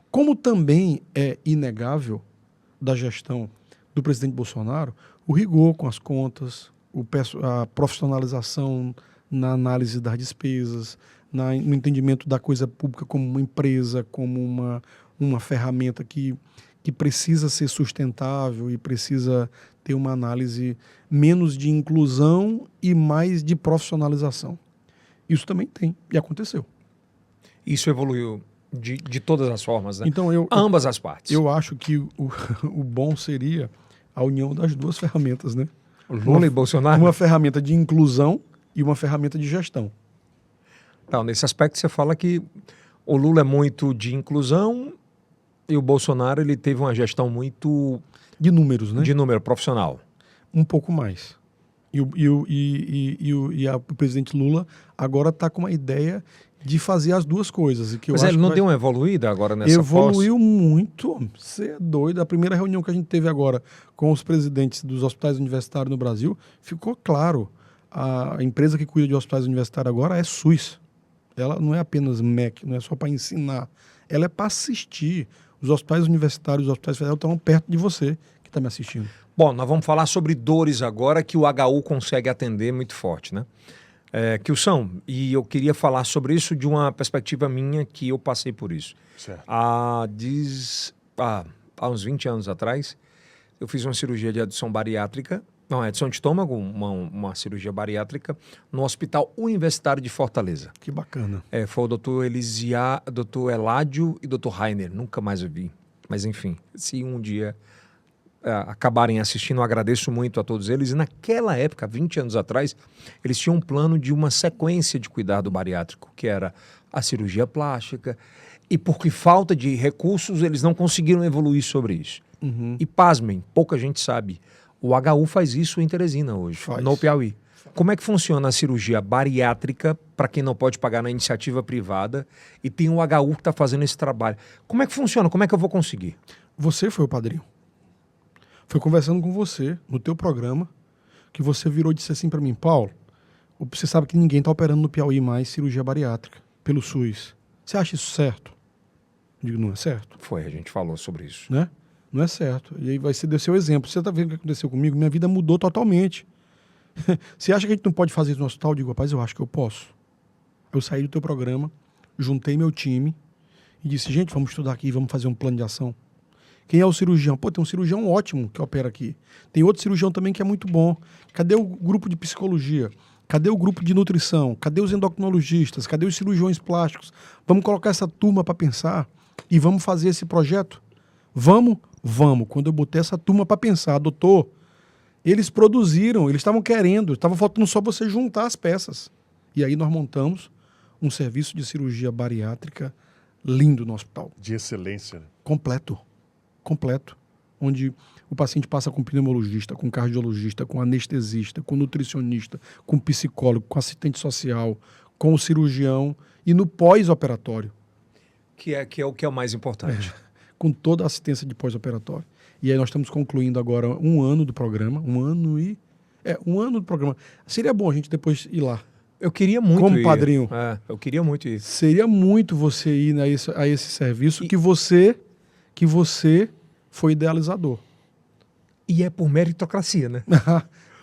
Como também é inegável da gestão do presidente Bolsonaro o rigor com as contas, a profissionalização na análise das despesas, no entendimento da coisa pública como uma empresa, como uma ferramenta que precisa ser sustentável e precisa ter uma análise menos de inclusão e mais de profissionalização. Isso também tem, e aconteceu. Isso evoluiu de todas as formas, né? Então, Ambas as partes. Eu acho que o bom seria a união das duas ferramentas, né? Lula e Bolsonaro? Uma ferramenta de inclusão e uma ferramenta de gestão. Então, nesse aspecto você fala que o Lula é muito de inclusão e o Bolsonaro ele teve uma gestão muito... De números, né? De número profissional. Um pouco mais. E o presidente Lula agora está com uma ideia de fazer as duas coisas. Mas ele não deu uma evoluída agora nessa Evoluiu muito. Você é doido. A primeira reunião que a gente teve agora com os presidentes dos hospitais universitários no Brasil, ficou claro. A empresa que cuida de hospitais universitários agora é SUS. Ela não é apenas MEC, não é só para ensinar. Ela é para assistir. Os hospitais universitários, os hospitais federais estão perto de você que está me assistindo. Bom, nós vamos falar sobre dores agora que o HU consegue atender muito forte, né? Kilson, e eu queria falar sobre isso de uma perspectiva minha que eu passei por isso. Certo. Há uns 20 anos atrás, eu fiz uma cirurgia de adição bariátrica, adição de estômago, uma cirurgia bariátrica, no Hospital Universitário de Fortaleza. Que bacana. Foi o doutor Eládio e doutor Rainer, nunca mais eu vi. Mas enfim, se um dia acabarem assistindo, eu agradeço muito a todos eles. E naquela época, 20 anos atrás, eles tinham um plano de uma sequência de cuidado bariátrico, que era a cirurgia plástica, e porque falta de recursos, eles não conseguiram evoluir sobre isso. Uhum. E pasmem, pouca gente sabe, o HU faz isso em Teresina hoje, no Piauí. Como é que funciona a cirurgia bariátrica para quem não pode pagar na iniciativa privada e tem o HU que está fazendo esse trabalho? Como é que funciona? Como é que eu vou conseguir? Você foi o padrinho. Foi conversando com você no teu programa que você virou e disse assim para mim: Paulo, você sabe que ninguém está operando no Piauí mais cirurgia bariátrica pelo SUS. Você acha isso certo? Eu digo, não é certo. A gente falou sobre isso. Né? Não é certo. E aí vai ser seu exemplo. Você está vendo o que aconteceu comigo? Minha vida mudou totalmente. Você acha que a gente não pode fazer isso no hospital? Eu digo, rapaz, eu acho que eu posso. Eu saí do teu programa, juntei meu time e disse, gente, vamos estudar aqui, vamos fazer um plano de ação. Quem é o cirurgião? Pô, tem um cirurgião ótimo que opera aqui. Tem outro cirurgião também que é muito bom. Cadê o grupo de psicologia? Cadê o grupo de nutrição? Cadê os endocrinologistas? Cadê os cirurgiões plásticos? Vamos colocar essa turma para pensar e vamos fazer esse projeto? Vamos? Vamos. Quando eu botei essa turma para pensar, doutor, eles produziram, eles estavam querendo, estava faltando só você juntar as peças. E aí nós montamos um serviço de cirurgia bariátrica lindo no hospital. De excelência. Completo. Onde o paciente passa com pneumologista, com cardiologista, com anestesista, com nutricionista, com psicólogo, com assistente social, com o cirurgião e no pós-operatório. Que é o mais importante. Com toda a assistência de pós-operatório. E aí nós estamos concluindo agora um ano do programa, um ano do programa. Seria bom a gente depois ir lá. Eu queria muito como ir. Padrinho. Eu queria muito ir. Seria muito você ir a esse serviço que você foi idealizador. E é por meritocracia, né?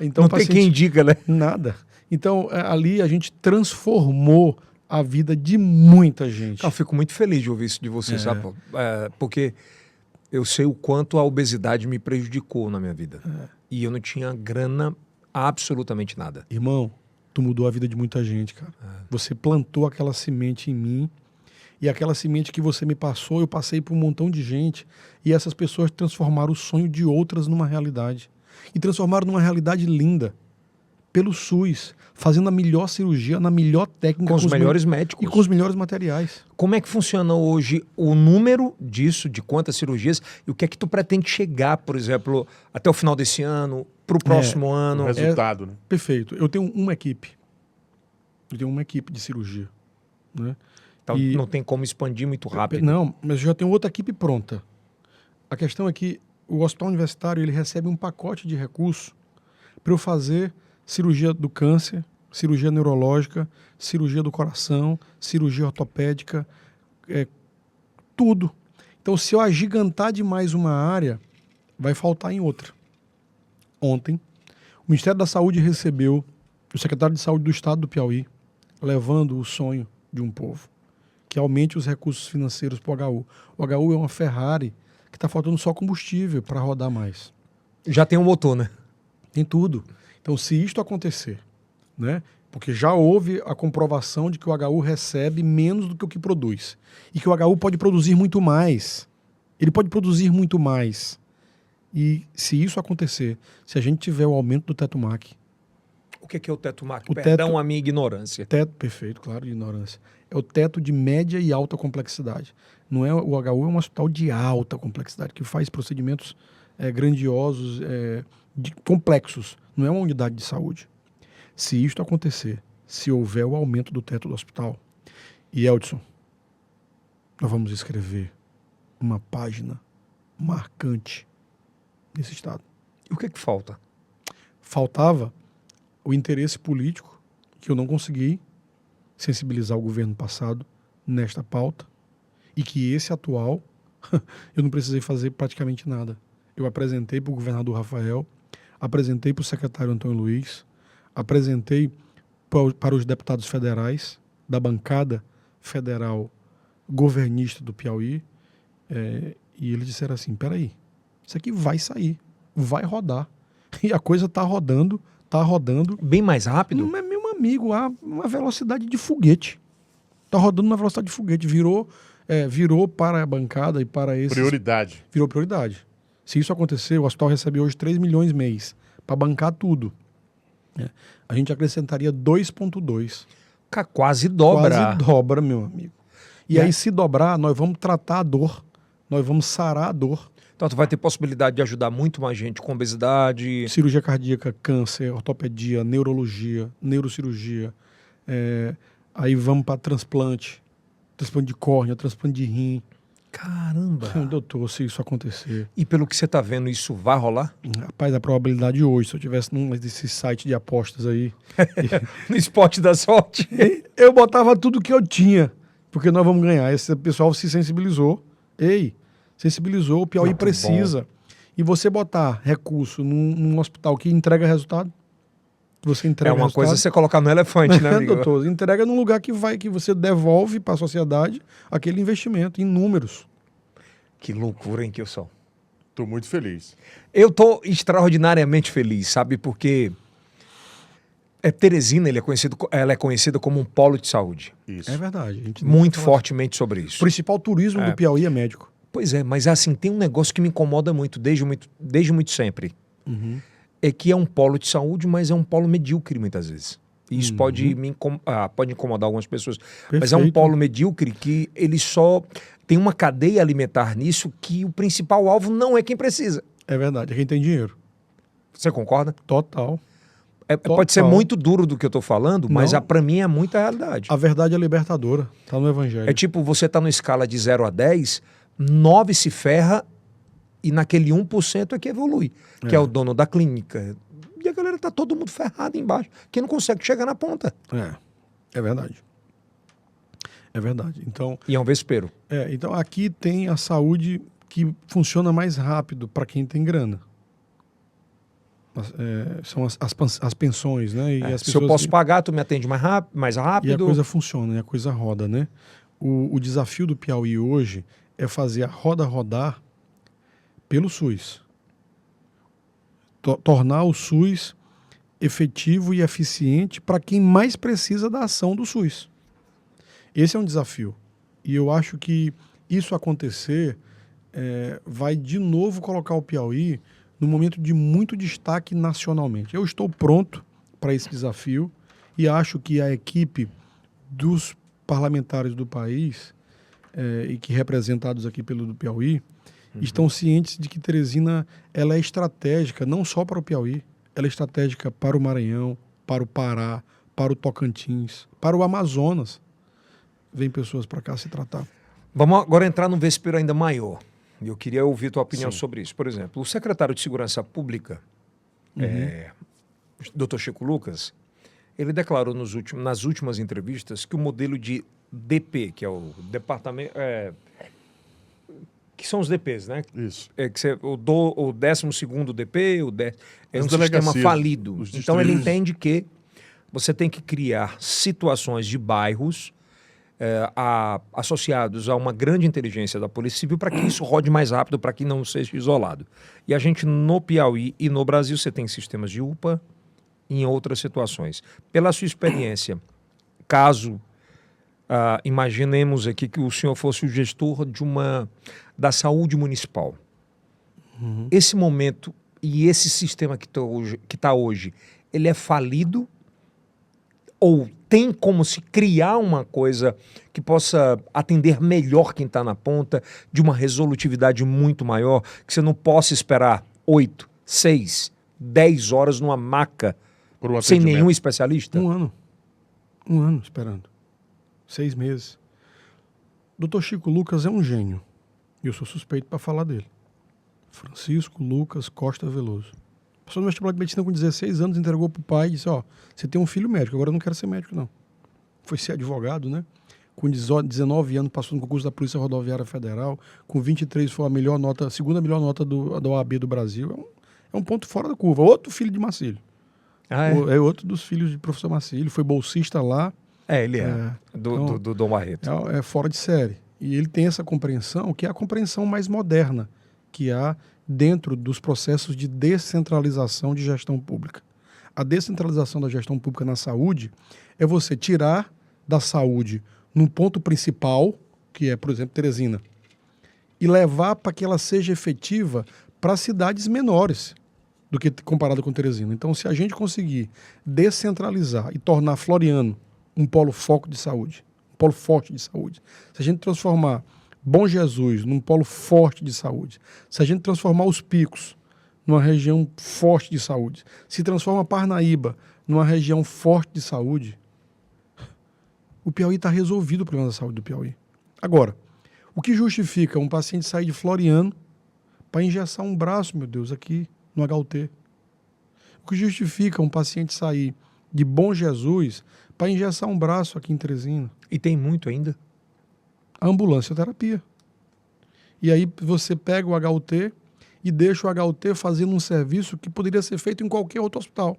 Então, não tem quem diga, né? Nada. Então, ali a gente transformou a vida de muita gente. Eu fico muito feliz de ouvir isso de você, sabe? Porque eu sei o quanto a obesidade me prejudicou na minha vida. E eu não tinha grana absolutamente nada. Irmão, tu mudou a vida de muita gente, cara. Você plantou aquela semente em mim, e aquela semente que você me passou, eu passei por um montão de gente, e essas pessoas transformaram o sonho de outras numa realidade. E transformaram numa realidade linda. Pelo SUS, fazendo a melhor cirurgia, na melhor técnica. Com os melhores médicos. E com os melhores materiais. Como é que funciona hoje o número disso, de quantas cirurgias, e o que é que tu pretende chegar, por exemplo, até o final desse ano, para o próximo ano? O resultado, né? Perfeito. Eu tenho uma equipe. Eu tenho uma equipe de cirurgia. Né? Então não tem como expandir muito rápido. Não, mas eu já tenho outra equipe pronta. A questão é que o hospital universitário ele recebe um pacote de recursos para eu fazer cirurgia do câncer, cirurgia neurológica, cirurgia do coração, cirurgia ortopédica, tudo. Então, se eu agigantar demais uma área, vai faltar em outra. Ontem, o Ministério da Saúde recebeu o secretário de Saúde do Estado do Piauí, levando o sonho de um povo, que aumente os recursos financeiros para o HU. O HU é uma Ferrari que está faltando só combustível para rodar mais. Já tem um motor, né? Tem tudo. Então, se isto acontecer, né, porque já houve a comprovação de que o HU recebe menos do que o que produz. E que o HU pode produzir muito mais. Ele pode produzir muito mais. E se isso acontecer, se a gente tiver o aumento do teto MAC... O que é o teto MAC? O Perdão teto- a minha ignorância. Teto, perfeito, claro, de ignorância. É o teto de média e alta complexidade. Não é, o HU é um hospital de alta complexidade, que faz procedimentos grandiosos, complexos. Não é uma unidade de saúde. Se isto acontecer, se houver o aumento do teto do hospital, e Eldson, nós vamos escrever uma página marcante desse estado. E o que é que falta? Faltava o interesse político, que eu não consegui sensibilizar o governo passado nesta pauta, e que esse atual, eu não precisei fazer praticamente nada. Eu apresentei para o governador Rafael, apresentei para o secretário Antônio Luiz, apresentei para os deputados federais da bancada federal governista do Piauí, e eles disseram assim, peraí, isso aqui vai sair, vai rodar. E a coisa está rodando, Bem mais rápido? mas, meu amigo, há uma velocidade de foguete. Está rodando uma velocidade de foguete. Virou para a bancada e para esses... Prioridade. Virou prioridade. Se isso acontecer, o hospital recebe hoje 3 milhões mês para bancar tudo. A gente acrescentaria 2,2. Quase dobra. Quase dobra, meu amigo. E aí, se dobrar, nós vamos tratar a dor. Nós vamos sarar a dor. Então tu vai ter possibilidade de ajudar muito mais gente com obesidade. Cirurgia cardíaca, câncer, ortopedia, neurologia, neurocirurgia. Aí vamos para transplante de córnea, transplante de rim. Caramba! Doutor, se isso acontecer... E pelo que você tá vendo, isso vai rolar? Rapaz, a probabilidade hoje, se eu tivesse num desses sites de apostas aí... No esporte da sorte? eu botava tudo que eu tinha, porque nós vamos ganhar. Esse pessoal se sensibilizou. Sensibilizou, o Piauí Muito precisa. E você botar recurso num hospital que entrega resultado, você entrega uma resultado. coisa você colocar no elefante, né, amigo? Doutor, entrega num lugar que você devolve para a sociedade aquele investimento em números. Que loucura, hein, que eu sou. Tô muito feliz. Eu tô extraordinariamente feliz, sabe? Porque Teresina ela é conhecida como um polo de saúde. Isso. É verdade. A gente Muito tem que falar fortemente sobre O isso. principal turismo do Piauí é médico. Pois é, mas assim, tem um negócio que me incomoda muito, desde muito sempre. É que é um polo de saúde, mas é um polo medíocre muitas vezes. E isso pode incomodar algumas pessoas. Mas é um Perfeito. polo medíocre que ele só tem uma cadeia alimentar nisso que o principal alvo não é quem precisa. É verdade, é quem tem dinheiro. Você concorda? Total. Pode ser muito duro do que eu tô falando, mas Não. pra mim é muita realidade. A verdade é libertadora. Tá no Evangelho. É tipo, você tá numa escala de 0 a 10, 9 se ferra e naquele 1% é que evolui, que é o dono da clínica. E a galera tá todo mundo ferrado embaixo, que não consegue chegar na ponta. É verdade. É verdade. Então, E é um vespeiro. então aqui tem a saúde que funciona mais rápido para quem tem grana. São as pensões, né? E as Se eu pessoas posso pagar, tu me atende mais rápido. E a coisa funciona, e a coisa roda, né? O desafio do Piauí hoje é fazer a roda rodar pelo SUS. Tornar o SUS efetivo e eficiente para quem mais precisa da ação do SUS. Esse é um desafio. E eu acho que isso acontecer vai de novo colocar o Piauí num momento de muito destaque nacionalmente. Eu estou pronto para esse desafio e acho que a equipe dos parlamentares do país, e que representados aqui pelo do Piauí, estão cientes de que Teresina ela é estratégica não só para o Piauí, ela é estratégica para o Maranhão, para o Pará, para o Tocantins, para o Amazonas. Vem pessoas para cá se tratar. Vamos agora entrar num vespeiro ainda maior. Eu queria ouvir tua opinião Sim. sobre isso. Por exemplo, o secretário de Segurança Pública, Dr. Chico Lucas, ele declarou nas últimas entrevistas que o modelo de DP, que é o departamento... que são os DPs, né? Isso. O 12º DP, é As um sistema delegacias, falido. os Então ele distritos. entende que você tem que criar situações de bairros associados a uma grande inteligência da Polícia Civil para que isso rode mais rápido, para que não seja isolado. E a gente, no Piauí e no Brasil, você tem sistemas de UPA em outras situações. Pela sua experiência, caso imaginemos aqui que o senhor fosse o gestor da saúde municipal. Esse momento e esse sistema que está hoje, ele é falido? Ou tem como se criar uma coisa que possa atender melhor quem está na ponta, de uma resolutividade muito maior, que você não possa esperar 8, 6, 10 horas numa maca Por um sem atendimento. nenhum especialista? Um ano esperando. 6 meses. Dr. Chico Lucas é um gênio. E eu sou suspeito para falar dele. Francisco Lucas Costa Veloso. Passou no vestibular de medicina com 16 anos, entregou para o pai e disse, você tem um filho médico, agora eu não quero ser médico, não. Foi ser advogado, né? Com 19 anos passou no concurso da Polícia Rodoviária Federal, com 23 foi a segunda melhor nota da OAB do Brasil. É um ponto fora da curva. Outro filho de Marcílio. É outro dos filhos de professor Marcílio, foi bolsista lá. Ele do Dom Barreto. É fora de série. E ele tem essa compreensão, que é a compreensão mais moderna que há dentro dos processos de descentralização de gestão pública. A descentralização da gestão pública na saúde é você tirar da saúde num ponto principal, que é, por exemplo, Teresina, e levar para que ela seja efetiva para cidades menores do que comparado com Teresina. Então, se a gente conseguir descentralizar e tornar Floriano um polo foco de saúde, um polo forte de saúde, se a gente transformar Bom Jesus num polo forte de saúde, se a gente transformar Os Picos numa região forte de saúde, se transforma Parnaíba numa região forte de saúde, o Piauí está resolvido o problema da saúde do Piauí. Agora, o que justifica um paciente sair de Floriano para engessar um braço, meu Deus, aqui no HUT? O que justifica um paciente sair de Bom Jesus para engessar um braço aqui em Teresina? E tem muito ainda? A ambulância terapia. E aí você pega o HUT e deixa o HUT fazendo um serviço que poderia ser feito em qualquer outro hospital.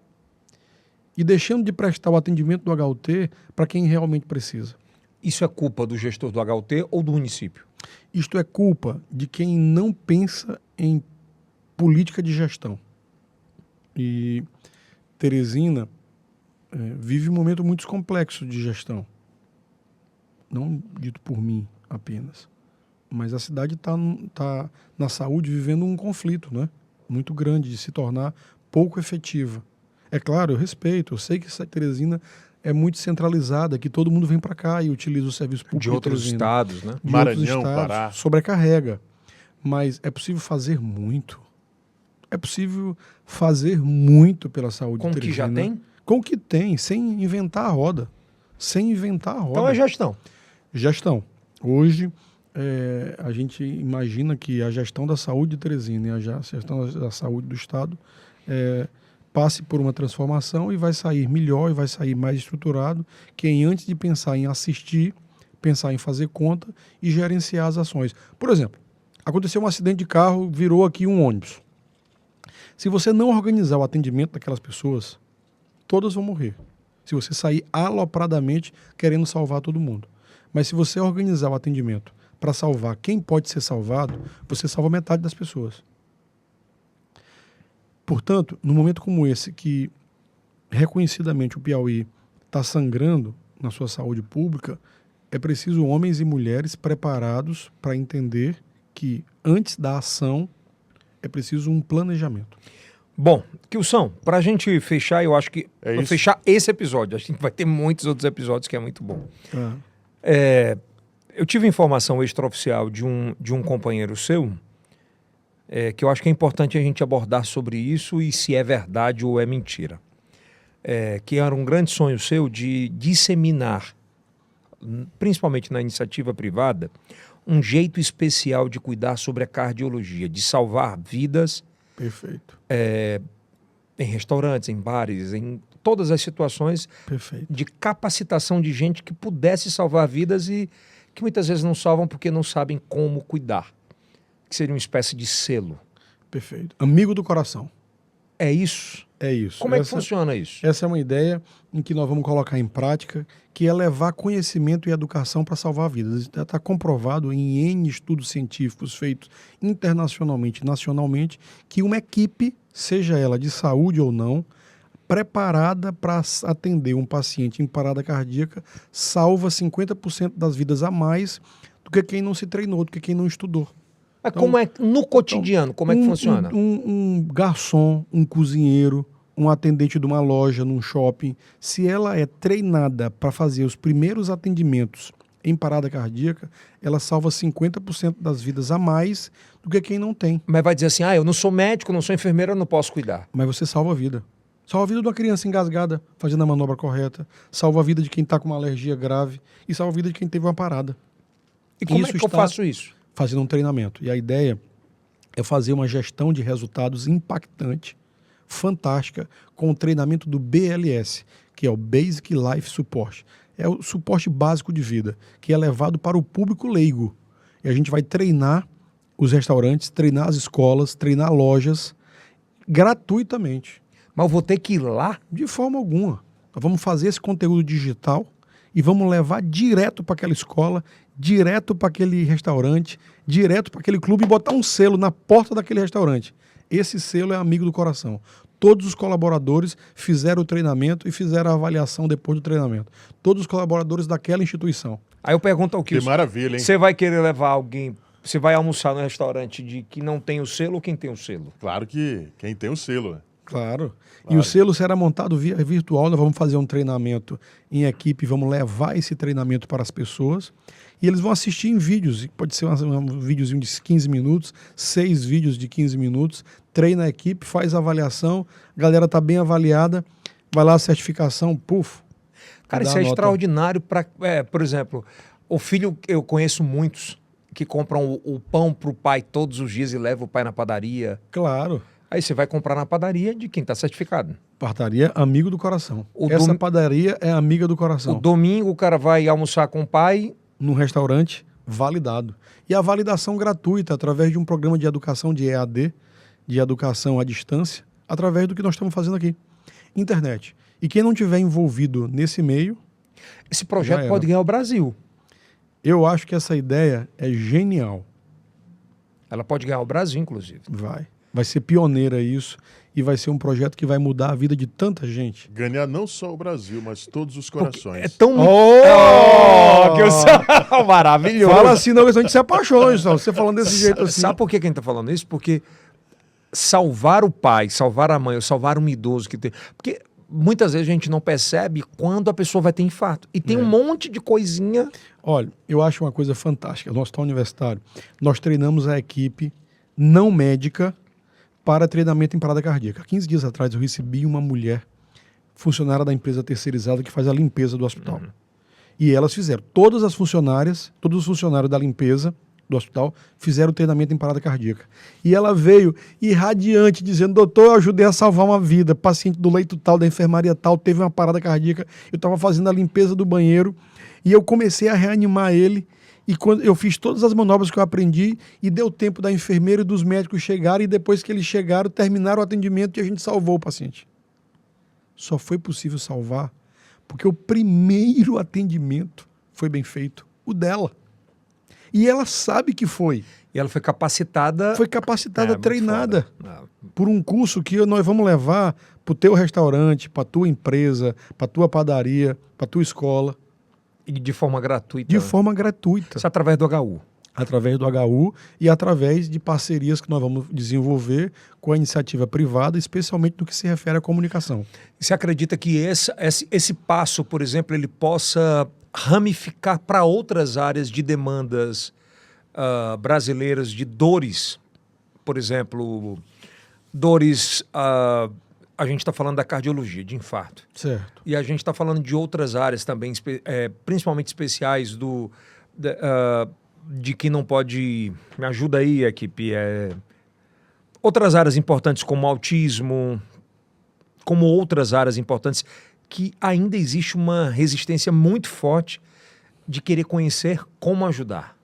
E deixando de prestar o atendimento do HUT para quem realmente precisa. Isso é culpa do gestor do HUT ou do município? Isto é culpa de quem não pensa em política de gestão. E Teresina vive um momento muito complexo de gestão. Não dito por mim apenas. Mas a cidade está na saúde vivendo um conflito, né? Muito grande, de se tornar pouco efetiva. É claro, eu respeito, eu sei que essa Teresina é muito centralizada, que todo mundo vem para cá e utiliza o serviço público De outros Teresina. estados, né? De Maranhão, outros estados, Pará. sobrecarrega. Mas é possível fazer muito. É possível fazer muito pela saúde Com o que Teresina. já tem? Com o que tem, sem inventar a roda. Sem inventar a roda. Então é gestão. Gestão. Hoje, a gente imagina que a gestão da saúde de Teresina e a gestão da saúde do Estado passe por uma transformação e vai sair melhor e vai sair mais estruturado, quem antes de pensar em assistir, pensar em fazer conta e gerenciar as ações. Por exemplo, aconteceu um acidente de carro, virou aqui um ônibus. Se você não organizar o atendimento daquelas pessoas, todas vão morrer. Se você sair alopradamente querendo salvar todo mundo. Mas se você organizar o atendimento para salvar quem pode ser salvado, você salva metade das pessoas. Portanto, num momento como esse, que reconhecidamente o Piauí está sangrando na sua saúde pública, é preciso homens e mulheres preparados para entender que antes da ação é preciso um planejamento. Bom, Kilson, para a gente fechar, eu acho que... É pra isso. fechar esse episódio, a gente vai ter muitos outros episódios que é muito bom. Eu tive informação extraoficial de um companheiro seu, que eu acho que é importante a gente abordar sobre isso e se é verdade ou é mentira. Que era um grande sonho seu de disseminar, principalmente na iniciativa privada, um jeito especial de cuidar sobre a cardiologia, de salvar vidas Perfeito. em restaurantes, em bares, em todas as situações Perfeito. de capacitação de gente que pudesse salvar vidas e que muitas vezes não salvam porque não sabem como cuidar. Que seria uma espécie de selo. Perfeito. Amigo do coração. É isso? É isso. Como é que funciona isso? Essa é uma ideia em que nós vamos colocar em prática, que é levar conhecimento e educação para salvar vidas. Está comprovado em N estudos científicos feitos internacionalmente e nacionalmente que uma equipe, seja ela de saúde ou não, preparada para atender um paciente em parada cardíaca, salva 50% das vidas a mais do que quem não se treinou, do que quem não estudou. Mas como é no cotidiano, como é que funciona? Um garçom, um cozinheiro, um atendente de uma loja, num shopping, se ela é treinada para fazer os primeiros atendimentos em parada cardíaca, ela salva 50% das vidas a mais do que quem não tem. Mas vai dizer assim, eu não sou médico, não sou enfermeira, eu não posso cuidar. Mas você salva a vida. Salva a vida de uma criança engasgada, fazendo a manobra correta, salva a vida de quem está com uma alergia grave e salva a vida de quem teve uma parada. E como é que eu faço isso? Fazendo um treinamento. E a ideia é fazer uma gestão de resultados impactante, fantástica, com o treinamento do BLS, que é o Basic Life Support. É o suporte básico de vida, que é levado para o público leigo. E a gente vai treinar os restaurantes, treinar as escolas, treinar lojas, gratuitamente. Mas eu vou ter que ir lá? De forma alguma. Nós vamos fazer esse conteúdo digital e vamos levar direto para aquela escola, direto para aquele restaurante, direto para aquele clube e botar um selo na porta daquele restaurante. Esse selo é amigo do coração. Todos os colaboradores fizeram o treinamento e fizeram a avaliação depois do treinamento. Todos os colaboradores daquela instituição. Aí eu pergunto ao Que Kilson, maravilha, hein? você vai querer levar alguém, você vai almoçar no restaurante de que não tem o selo ou quem tem o selo? Claro que quem tem o selo, né? Claro. E o selo será montado via virtual. Nós vamos fazer um treinamento em equipe, vamos levar esse treinamento para as pessoas. E eles vão assistir em vídeos. Pode ser um videozinho de 15 minutos, 6 vídeos de 15 minutos. Treina a equipe, faz a avaliação. A galera está bem avaliada. Vai lá a certificação, puf. Cara, dá isso é a nota. extraordinário para, por exemplo, o filho, eu conheço muitos que compram o pão para o pai todos os dias e levam o pai na padaria. Claro. Aí você vai comprar na padaria de quem está certificado. Padaria amigo do coração. Essa padaria é amiga do coração. O domingo o cara vai almoçar com o pai. Num restaurante validado. E a validação gratuita através de um programa de educação de EAD, de educação à distância, através do que nós estamos fazendo aqui. Internet. E quem não tiver envolvido nesse meio... Esse projeto pode ganhar o Brasil. Eu acho que essa ideia é genial. Ela pode ganhar o Brasil, inclusive. Vai ser pioneira isso e vai ser um projeto que vai mudar a vida de tanta gente. Ganhar não só o Brasil, mas todos os corações. É tão... Que eu sou maravilhoso. Fala assim, não, que a gente se apaixona, você falando desse jeito assim. Sabe por que a gente tá falando isso? Porque salvar o pai, salvar a mãe, ou salvar um idoso que tem... Porque muitas vezes a gente não percebe quando a pessoa vai ter infarto. E tem um monte de coisinha... Olha, eu acho uma coisa fantástica. No Hospital Universitário, nós treinamos a equipe não médica para treinamento em parada cardíaca. 15 dias atrás eu recebi uma mulher, funcionária da empresa terceirizada, que faz a limpeza do hospital. E elas fizeram. Todas as funcionárias, todos os funcionários da limpeza do hospital fizeram o treinamento em parada cardíaca. E ela veio irradiante, dizendo: doutor, eu ajudei a salvar uma vida. Paciente do leito tal, da enfermaria tal, teve uma parada cardíaca. Eu estava fazendo a limpeza do banheiro e eu comecei a reanimar ele. E quando eu fiz todas as manobras que eu aprendi e deu tempo da enfermeira e dos médicos chegarem, e depois que eles chegaram, terminaram o atendimento e a gente salvou o paciente. Só foi possível salvar porque o primeiro atendimento foi bem feito, o dela. E ela sabe que foi. E ela foi capacitada... Foi capacitada, treinada. por um curso que nós vamos levar para o teu restaurante, para a tua empresa, para a tua padaria, para a tua escola. E de forma gratuita. De forma gratuita. Isso através do HU. Através do HU e através de parcerias que nós vamos desenvolver com a iniciativa privada, especialmente no que se refere à comunicação. Você acredita que esse passo, por exemplo, ele possa ramificar para outras áreas de demandas brasileiras, de dores? Por exemplo, dores... a gente está falando da cardiologia, de infarto. Certo. E a gente está falando de outras áreas também, principalmente especiais de que não pode... Me ajuda aí, equipe. Outras áreas importantes como autismo, como outras áreas importantes, que ainda existe uma resistência muito forte de querer conhecer como ajudar.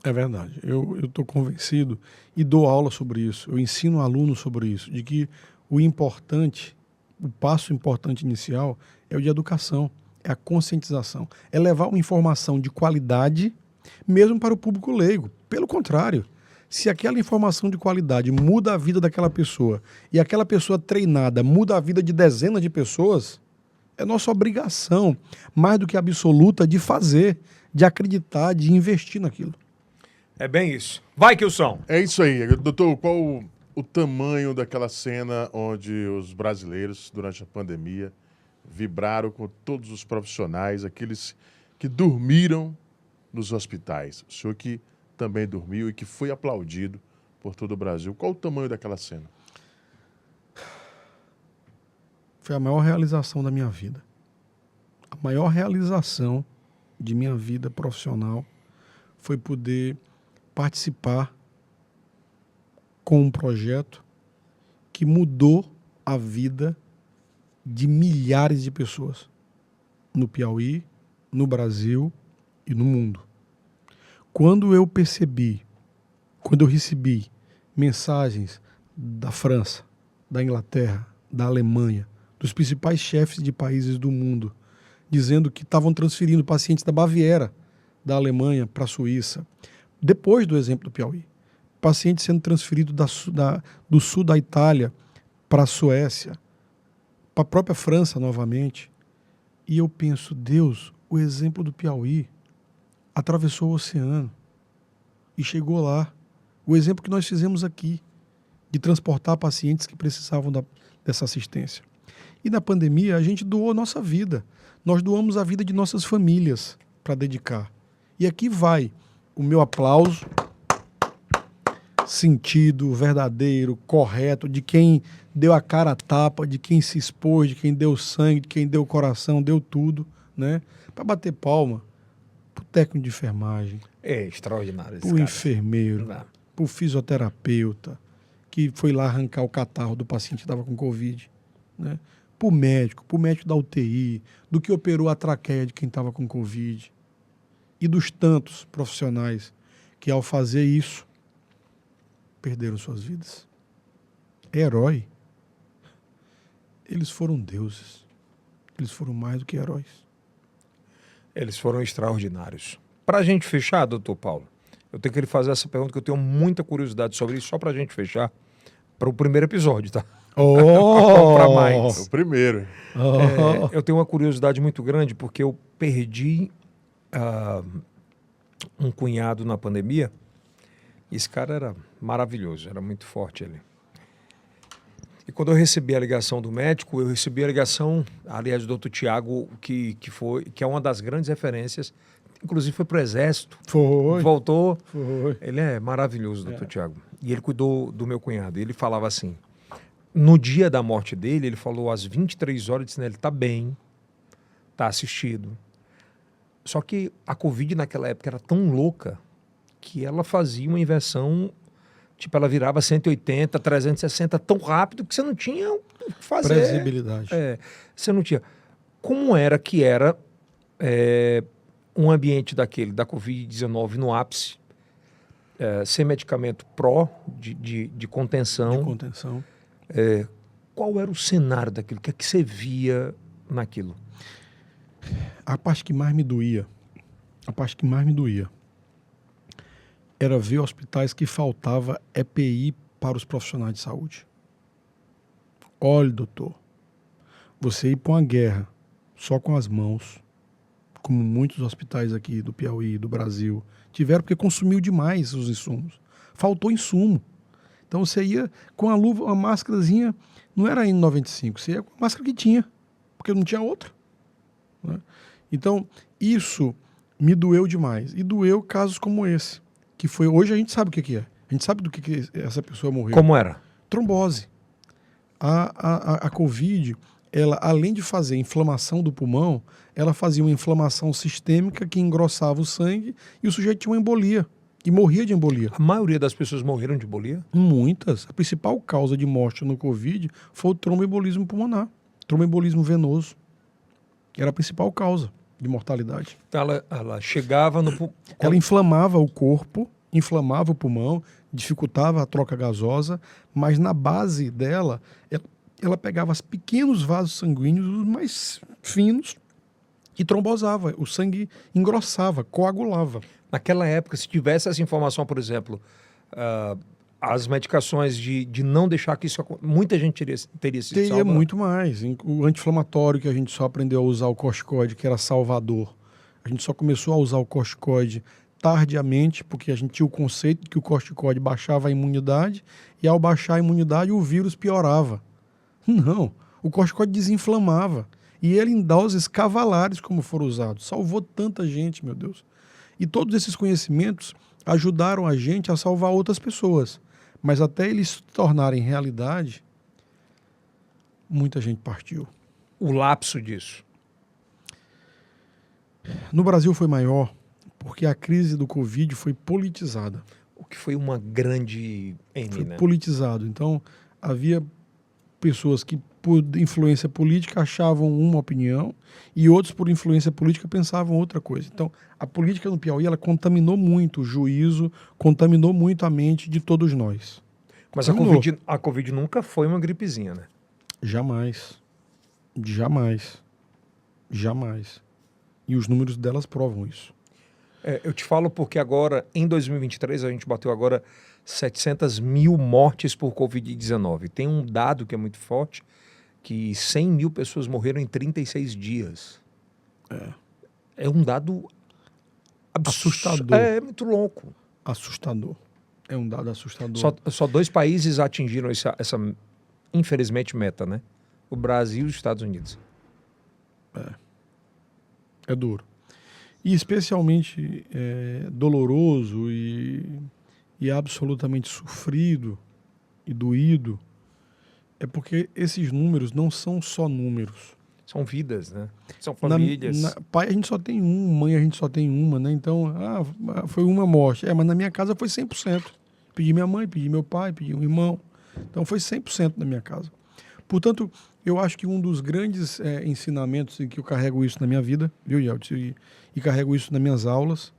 É verdade. Eu estou convencido e dou aula sobre isso. Eu ensino alunos sobre isso, de que o importante, o passo importante inicial é o de educação, é a conscientização, é levar uma informação de qualidade mesmo para o público leigo. Pelo contrário, se aquela informação de qualidade muda a vida daquela pessoa e aquela pessoa treinada muda a vida de dezenas de pessoas, é nossa obrigação, mais do que absoluta, de fazer, de acreditar, de investir naquilo. É bem isso. Vai, Kilson. É isso aí. Doutor, qual o tamanho daquela cena onde os brasileiros, durante a pandemia, vibraram com todos os profissionais, aqueles que dormiram nos hospitais? O senhor que também dormiu e que foi aplaudido por todo o Brasil. Qual o tamanho daquela cena? Foi a maior realização da minha vida. A maior realização de minha vida profissional foi poder participar com um projeto que mudou a vida de milhares de pessoas no Piauí, no Brasil e no mundo. Quando eu recebi mensagens da França, da Inglaterra, da Alemanha, dos principais chefes de países do mundo, dizendo que estavam transferindo pacientes da Baviera, da Alemanha para a Suíça, depois do exemplo do Piauí, pacientes sendo transferidos do sul da Itália para a Suécia, para a própria França novamente. E eu penso, Deus, o exemplo do Piauí atravessou o oceano e chegou lá. O exemplo que nós fizemos aqui, de transportar pacientes que precisavam dessa assistência. E na pandemia, a gente doou nossa vida. Nós doamos a vida de nossas famílias para dedicar. E aqui vai o meu aplauso sentido, verdadeiro, correto, de quem deu a cara a tapa, de quem se expôs, de quem deu sangue, de quem deu coração, deu tudo, né? Para bater palma pro técnico de enfermagem. É extraordinário esse Pro cara. enfermeiro, pro fisioterapeuta, que foi lá arrancar o catarro do paciente que estava com Covid, né? Pro médico da UTI, do que operou a traqueia de quem estava com Covid. E dos tantos profissionais que, ao fazer isso, perderam suas vidas. Herói. Eles foram deuses. Eles foram mais do que heróis. Eles foram extraordinários. Para a gente fechar, doutor Paulo, eu tenho que lhe fazer essa pergunta, que eu tenho muita curiosidade sobre isso, só para a gente fechar, para o primeiro episódio, tá? Para mais. É o primeiro. Eu tenho uma curiosidade muito grande, porque eu perdi um cunhado na pandemia. Esse cara era maravilhoso, era muito forte ele. E quando eu recebi a ligação do médico, eu recebi a ligação, aliás, do doutor Tiago, que é uma das grandes referências, inclusive foi para o Exército. Foi. Voltou. Foi. Ele é maravilhoso, doutor Tiago. E ele cuidou do meu cunhado. E ele falava assim, no dia da morte dele, ele falou às 23 horas, disse, né, ele está bem, está assistido. Só que a Covid naquela época era tão louca que ela fazia uma inversão, tipo, ela virava 180, 360 tão rápido que você não tinha o que fazer. Previsibilidade. Você não tinha. Como era que era um ambiente daquele, da Covid-19 no ápice, sem medicamento de contenção? De contenção. Qual era o cenário daquilo? O que é que você via naquilo? A parte que mais me doía, era ver hospitais que faltava EPI para os profissionais de saúde. Olha, doutor, você ir para uma guerra só com as mãos, como muitos hospitais aqui do Piauí, do Brasil, tiveram porque consumiu demais os insumos. Faltou insumo. Então você ia com a luva, uma máscarazinha, não era N95, você ia com a máscara que tinha, porque não tinha outra. Né? Então, isso me doeu demais. E doeu casos como esse, que foi, hoje a gente sabe o que é. A gente sabe do que essa pessoa morreu. Como era? Trombose. A Covid, ela, além de fazer inflamação do pulmão, ela fazia uma inflamação sistêmica que engrossava o sangue e o sujeito tinha uma embolia. E morria de embolia. A maioria das pessoas morreram de embolia? Muitas. A principal causa de morte no Covid foi o tromboembolismo pulmonar. Tromboembolismo venoso. Era a principal causa de mortalidade. Ela chegava no... Ela inflamava o corpo, inflamava o pulmão, dificultava a troca gasosa, mas na base dela, ela pegava os pequenos vasos sanguíneos, os mais finos, e trombosava. O sangue engrossava, coagulava. Naquela época, se tivesse essa informação, por exemplo, as medicações de não deixar que isso aconteça, muita gente teria sido Teria salva. muito mais. O anti-inflamatório que a gente só aprendeu a usar o corticoide, que era salvador. A gente só começou a usar o corticoide tardiamente, porque a gente tinha o conceito de que o corticoide baixava a imunidade e ao baixar a imunidade o vírus piorava. Não, o corticoide desinflamava. E ele em doses cavalares como foram usados. Salvou tanta gente, meu Deus. E todos esses conhecimentos ajudaram a gente a salvar outras pessoas. Mas até eles se tornarem realidade, muita gente partiu. O lapso disso. No Brasil foi maior porque a crise do Covid foi politizada. O que foi uma grande Foi né? politizado. Então, havia pessoas que, por influência política, achavam uma opinião e outros, por influência política, pensavam outra coisa. Então, a política no Piauí, ela contaminou muito o juízo, contaminou muito a mente de todos nós. Mas Contaminou. a COVID nunca foi uma gripezinha, né? Jamais. Jamais. Jamais. E os números delas provam isso. Eu te falo porque agora, em 2023, a gente bateu agora 700 mil mortes por Covid-19. Tem um dado que é muito forte, que 100 mil pessoas morreram em 36 dias. É um dado Assustador. É muito louco. Assustador. É um dado assustador. Só 2 países atingiram essa, infelizmente, meta, né? O Brasil e os Estados Unidos. É duro. E especialmente doloroso e absolutamente sofrido e doído é porque esses números não são só números. São vidas, né? São famílias. Pai a gente só tem um, mãe a gente só tem uma, né? Então, foi uma morte. Mas na minha casa foi 100%. Pedi minha mãe, pedi meu pai, pedi um irmão. Então foi 100% na minha casa. Portanto, eu acho que um dos grandes ensinamentos em que eu carrego isso na minha vida, viu, Yeltsin, e carrego isso nas minhas aulas,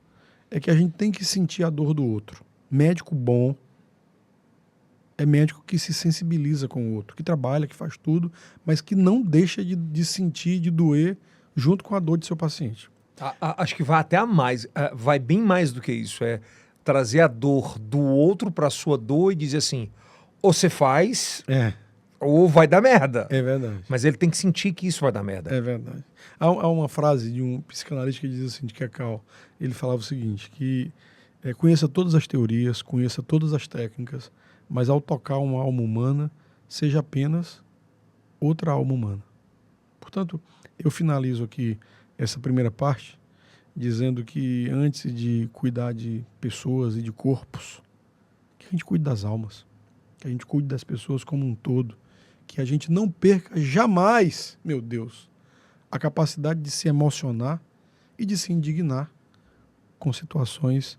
é que a gente tem que sentir a dor do outro. Médico bom é médico que se sensibiliza com o outro, que trabalha, que faz tudo, mas que não deixa de sentir, de doer junto com a dor de seu paciente. Acho que vai até a mais, vai bem mais do que isso. É trazer a dor do outro para a sua dor e dizer assim, ou você faz, ou vai dar merda. É verdade. Mas ele tem que sentir que isso vai dar merda. É verdade. Há uma frase de um psicanalista que diz assim, de Cacau, ele falava o seguinte, que conheça todas as teorias, conheça todas as técnicas, mas ao tocar uma alma humana, seja apenas outra alma humana. Portanto, eu finalizo aqui essa primeira parte dizendo que antes de cuidar de pessoas e de corpos, que a gente cuide das almas, que a gente cuide das pessoas como um todo, que a gente não perca jamais, meu Deus, a capacidade de se emocionar e de se indignar com situações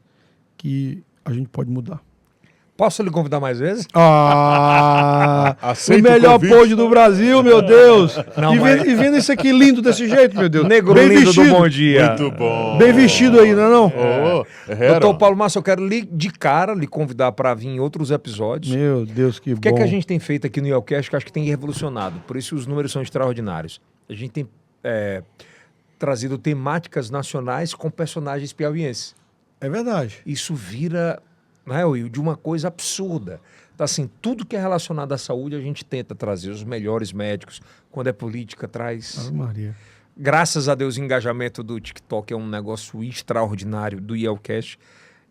que a gente pode mudar. Posso lhe convidar mais vezes? O melhor pod do Brasil, meu Deus! E vendo isso aqui lindo desse jeito, meu Deus. Negro bem lindo vestido. Do Bom Dia. Muito bom. Bem vestido aí, não é não? Doutor Paulo Márcio, eu quero de cara lhe convidar para vir em outros episódios. Meu Deus, que bom. O que é que a gente tem feito aqui no Yelcast que acho que tem revolucionado? Por isso os números são extraordinários. A gente tem trazido temáticas nacionais com personagens piauienses. É verdade. Isso vira né, Will, de uma coisa absurda. Então, assim, tudo que é relacionado à saúde, a gente tenta trazer os melhores médicos. Quando é política, traz. Ave Maria. Graças a Deus, o engajamento do TikTok é um negócio extraordinário, do Yelcast.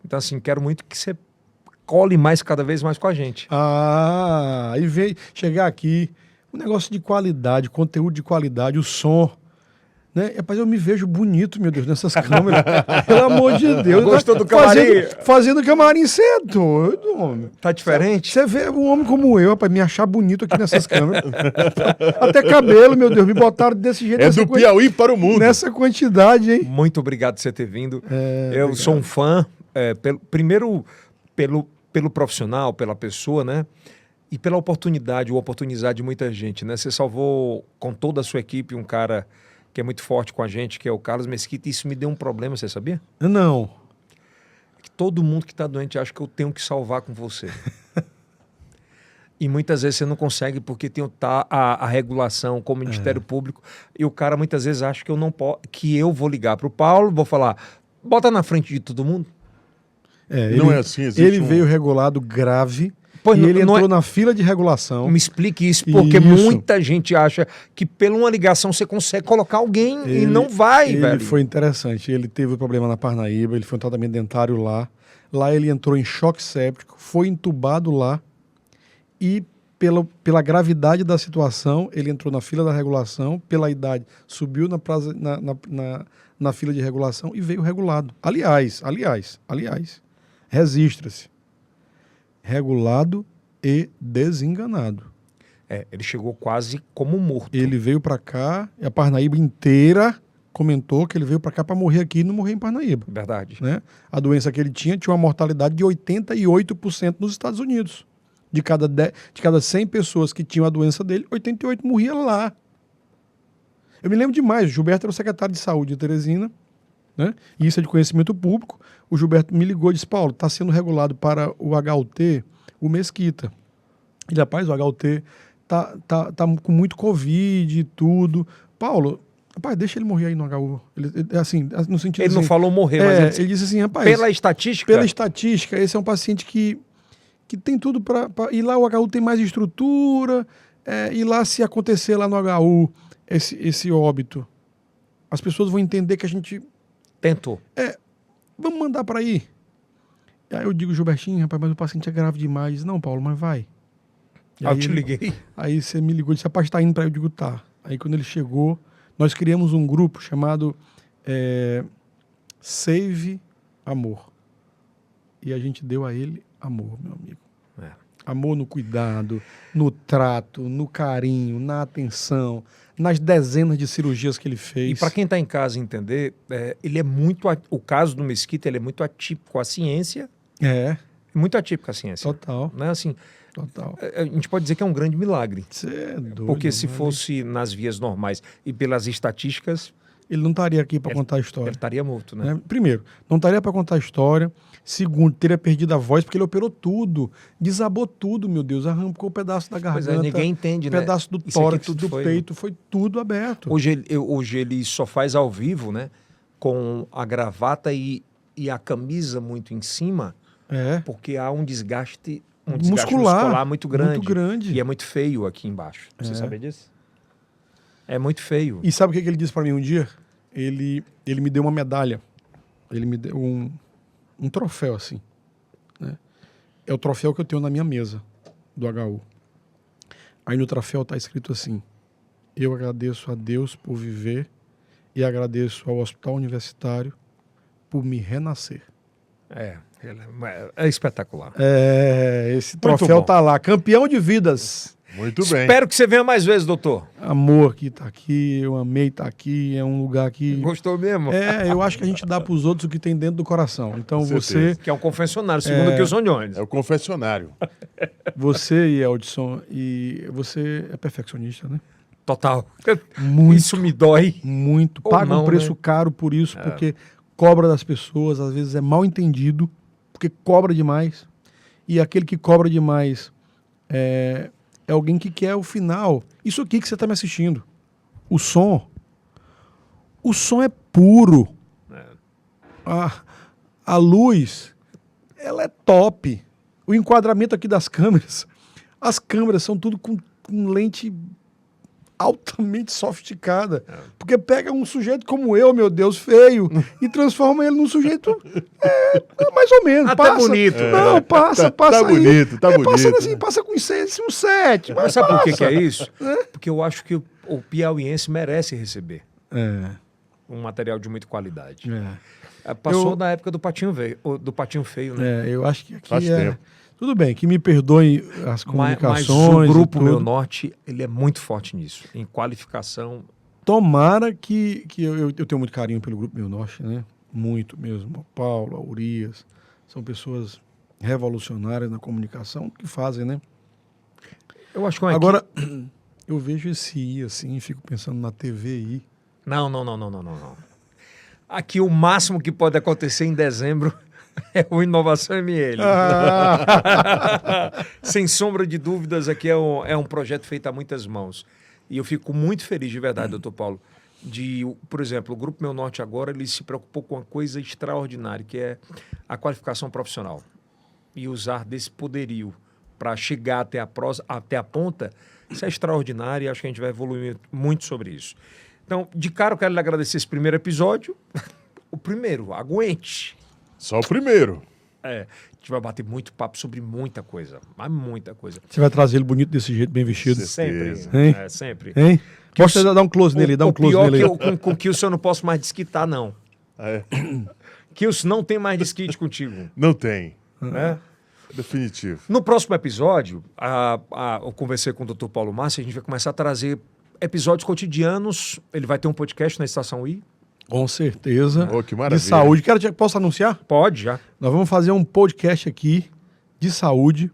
Então, assim, quero muito que você cole mais, cada vez mais com a gente. E veio chegar aqui, um negócio de qualidade, conteúdo de qualidade, o som. Né? Rapaz, eu me vejo bonito, meu Deus, nessas câmeras. Pelo amor de Deus. Gostou do camarim? Fazendo camarim, você é doido, homem. Tá diferente? Você vê um homem como eu, rapaz, me achar bonito aqui nessas câmeras. Até cabelo, meu Deus, me botaram desse jeito. É do Piauí para o mundo. Nessa quantidade, hein? Muito obrigado por você ter vindo. Eu obrigado. sou um fã, primeiro pelo profissional, pela pessoa, né? E pela oportunidade, ou oportunizar de muita gente, né? Você salvou com toda a sua equipe um cara que é muito forte com a gente, que é o Carlos Mesquita, e isso me deu um problema, você sabia? Não. Que todo mundo que está doente acha que eu tenho que salvar com você. E muitas vezes você não consegue porque tem a regulação com o Ministério Público, e o cara muitas vezes acha que eu não posso, que eu vou ligar para o Paulo, vou falar, bota na frente de todo mundo. Não é assim, existe Ele veio regulado grave. Pois e não- ele não entrou é- na fila de regulação. Me explique isso, porque Isso. muita gente acha que pela uma ligação você consegue colocar alguém e não vai, ele velho. foi interessante. Ele teve problema na Parnaíba, ele foi um tratamento dentário lá. Lá ele entrou em choque séptico, foi entubado lá e pela gravidade da situação, ele entrou na fila da regulação, pela idade, subiu na fila de regulação e veio regulado. Aliás, registra-se. Regulado e desenganado. Ele chegou quase como morto. Ele veio para cá, e a Parnaíba inteira comentou que ele veio para cá para morrer aqui e não morrer em Parnaíba. Verdade. Né? A doença que ele tinha uma mortalidade de 88% nos Estados Unidos. De cada 100 pessoas que tinham a doença dele, 88 morria lá. Eu me lembro demais, o Gilberto era o secretário de saúde de Teresina, né? E isso é de conhecimento público. O Gilberto me ligou e disse, Paulo, está sendo regulado para o HUT o Mesquita. Ele, rapaz, o HUT tá com muito Covid e tudo. Paulo, rapaz, deixa ele morrer aí no HU. Ele, assim, no sentido Ele não assim, falou morrer, mas ele disse assim, rapaz, pela estatística, esse é um paciente que tem tudo para... E lá o HU tem mais estrutura, e lá se acontecer lá no HU esse óbito, as pessoas vão entender que a gente... tentou. Vamos mandar para aí. Aí eu digo, Gilbertinho, rapaz, mas o paciente é grave demais. Não, Paulo, mas vai. E Eu aí te ele- liguei. Aí você me ligou e disse, rapaz, tá indo para aí. Eu digo, tá. Aí quando ele chegou, nós criamos um grupo chamado Save Amor. E a gente deu a ele amor, meu amigo. É. Amor no cuidado, no trato, no carinho, na atenção, nas dezenas de cirurgias que ele fez. E para quem está em casa entender, ele é muito. O caso do Mesquita, ele é muito atípico à ciência. É, Muito atípico à ciência. total, Né? Assim, total. a gente pode dizer que é um grande milagre. Você é doido. Porque se mano. fosse nas vias normais e pelas estatísticas, Ele não estaria aqui para contar a história. ele estaria morto, né? Né? Primeiro, não estaria para contar a história. Segundo, teria perdido a voz porque ele operou tudo. Desabou tudo, meu Deus. Arrancou um pedaço da Pois garganta. é, ninguém entende, né? Pedaço do Isso aqui tórax, tudo do foi- peito. Foi tudo aberto. Hoje ele só faz ao vivo, né? Com a gravata e a camisa muito em cima, porque há um desgaste muscular muito grande. Muito grande. E é muito feio aqui embaixo. Você sabia disso? É muito feio. E sabe o que ele disse para mim um dia? Ele me deu uma medalha. Ele me deu um troféu, assim. Né? É o troféu que eu tenho na minha mesa do HU. Aí no troféu está escrito assim: eu agradeço a Deus por viver e agradeço ao Hospital Universitário por me renascer. É espetacular. Esse troféu bom. tá lá. Campeão de vidas. Muito bem. Espero que você venha mais vezes, doutor. Amor que tá aqui, eu amei estar aqui. É um lugar que... Gostou mesmo? Eu acho que a gente dá para os outros o que tem dentro do coração. Então Com você, certeza. Que é um confessionário, segundo o Kilson Jones. É o confessionário. você e Eldson, e você é perfeccionista, né? Total. Muito. Isso me dói. Muito. Ou Paga não, um preço né? caro por isso, porque cobra das pessoas, às vezes é mal entendido, porque cobra demais. E aquele que cobra demais é alguém que quer o final. Isso aqui que você está me assistindo. O som é puro. A luz ela é top. O enquadramento aqui das câmeras, as câmeras são tudo com lente altamente sofisticada. Porque pega um sujeito como eu, meu Deus, feio, e transforma ele num sujeito mais ou menos. Até passa, bonito. Não, passa Tá aí. bonito, tá bonito. Passando assim, passa com um 7. Mas sabe por que é isso? Porque eu acho que o piauiense merece receber um material de muita qualidade. Passou da época do Patinho Feio, né? Eu acho que aqui Faz tempo. Tudo bem, que me perdoem as Mas comunicações. o Grupo e tudo. Meu Norte, ele é muito forte nisso, em qualificação. Tomara que eu tenho muito carinho pelo Grupo Meu Norte, né? Muito mesmo. O Paulo, a Urias, são pessoas revolucionárias na comunicação que fazem, né? Eu acho que Agora, eu vejo esse I assim, fico pensando na TVI. Não. Aqui o máximo que pode acontecer em dezembro é o Inovação ML. Sem sombra de dúvidas, aqui é um projeto feito a muitas mãos. E eu fico muito feliz, de verdade, doutor Paulo, por exemplo, o Grupo Meu Norte agora, ele se preocupou com uma coisa extraordinária, que é a qualificação profissional. E usar desse poderio para chegar até a ponta, isso é extraordinário e acho que a gente vai evoluir muito sobre isso. Então, de cara, eu quero lhe agradecer esse primeiro episódio. O primeiro, aguente. Só o primeiro. A gente vai bater muito papo sobre muita coisa, mas muita coisa. Você vai trazer ele bonito desse jeito, bem vestido. Sempre, Hein? sempre. Hein? Mostra, dá um close nele, dá um close pior nele. Que com o Kilson eu não posso mais desquitar, não. É. Kilson, não tem mais desquite contigo. Não tem. Né? Definitivo. No próximo episódio, eu conversei com o Dr. Paulo Márcio, a gente vai começar a trazer episódios cotidianos. Ele vai ter um podcast na Estação I. Com certeza. Oh, que maravilha. De saúde. Posso anunciar? Pode, já. Nós vamos fazer um podcast aqui de saúde,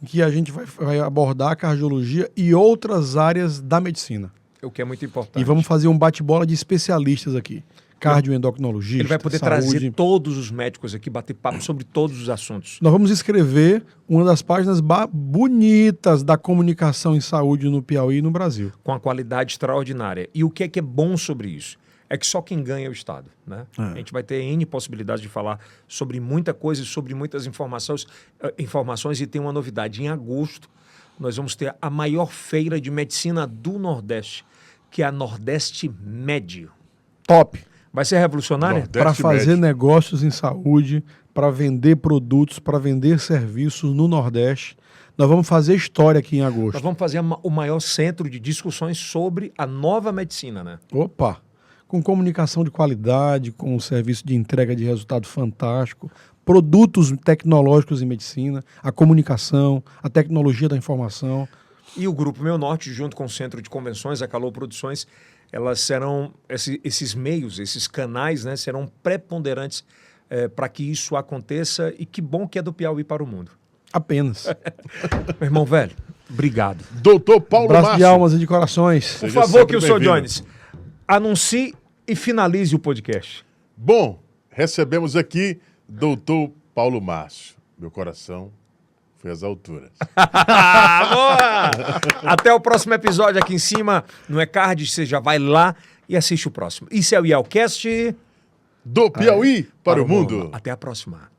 em que a gente vai abordar a cardiologia e outras áreas da medicina. O que é muito importante. E vamos fazer um bate-bola de especialistas aqui. Cardioendocrinologista, Ele vai poder saúde. trazer todos os médicos aqui, bater papo sobre todos os assuntos. Nós vamos escrever uma das páginas bonitas da comunicação em saúde no Piauí e no Brasil. Com a qualidade extraordinária. E o que é bom sobre isso? É que só quem ganha é o Estado. Né? A gente vai ter N possibilidades de falar sobre muita coisa e sobre muitas informações e tem uma novidade. Em agosto, nós vamos ter a maior feira de medicina do Nordeste, que é a Nordeste Médio. Top! Vai ser revolucionária? Para fazer negócios em saúde, para vender produtos, para vender serviços no Nordeste. Nós vamos fazer história aqui em agosto. Nós vamos fazer o maior centro de discussões sobre a nova medicina, né? Opa! Com comunicação de qualidade, com serviço de entrega de resultado fantástico, produtos tecnológicos em medicina, a comunicação, a tecnologia da informação. E o Grupo Meu Norte, junto com o Centro de Convenções, a Calor Produções, elas serão, esses meios, esses canais, né, serão preponderantes para que isso aconteça e que bom que é do Piauí para o mundo. Apenas. Meu irmão velho, obrigado. Doutor Paulo Abraço Márcio. de almas e de corações. Por Seja favor, sempre Kilson bem-vindo. Jones, anuncie e finalize o podcast. Bom, recebemos aqui doutor Paulo Márcio. Meu coração foi às alturas. Boa! Até o próximo episódio aqui em cima no E-Card. Você já vai lá e assiste o próximo. Isso é o IELCast Do Piauí para o mundo. Até a próxima.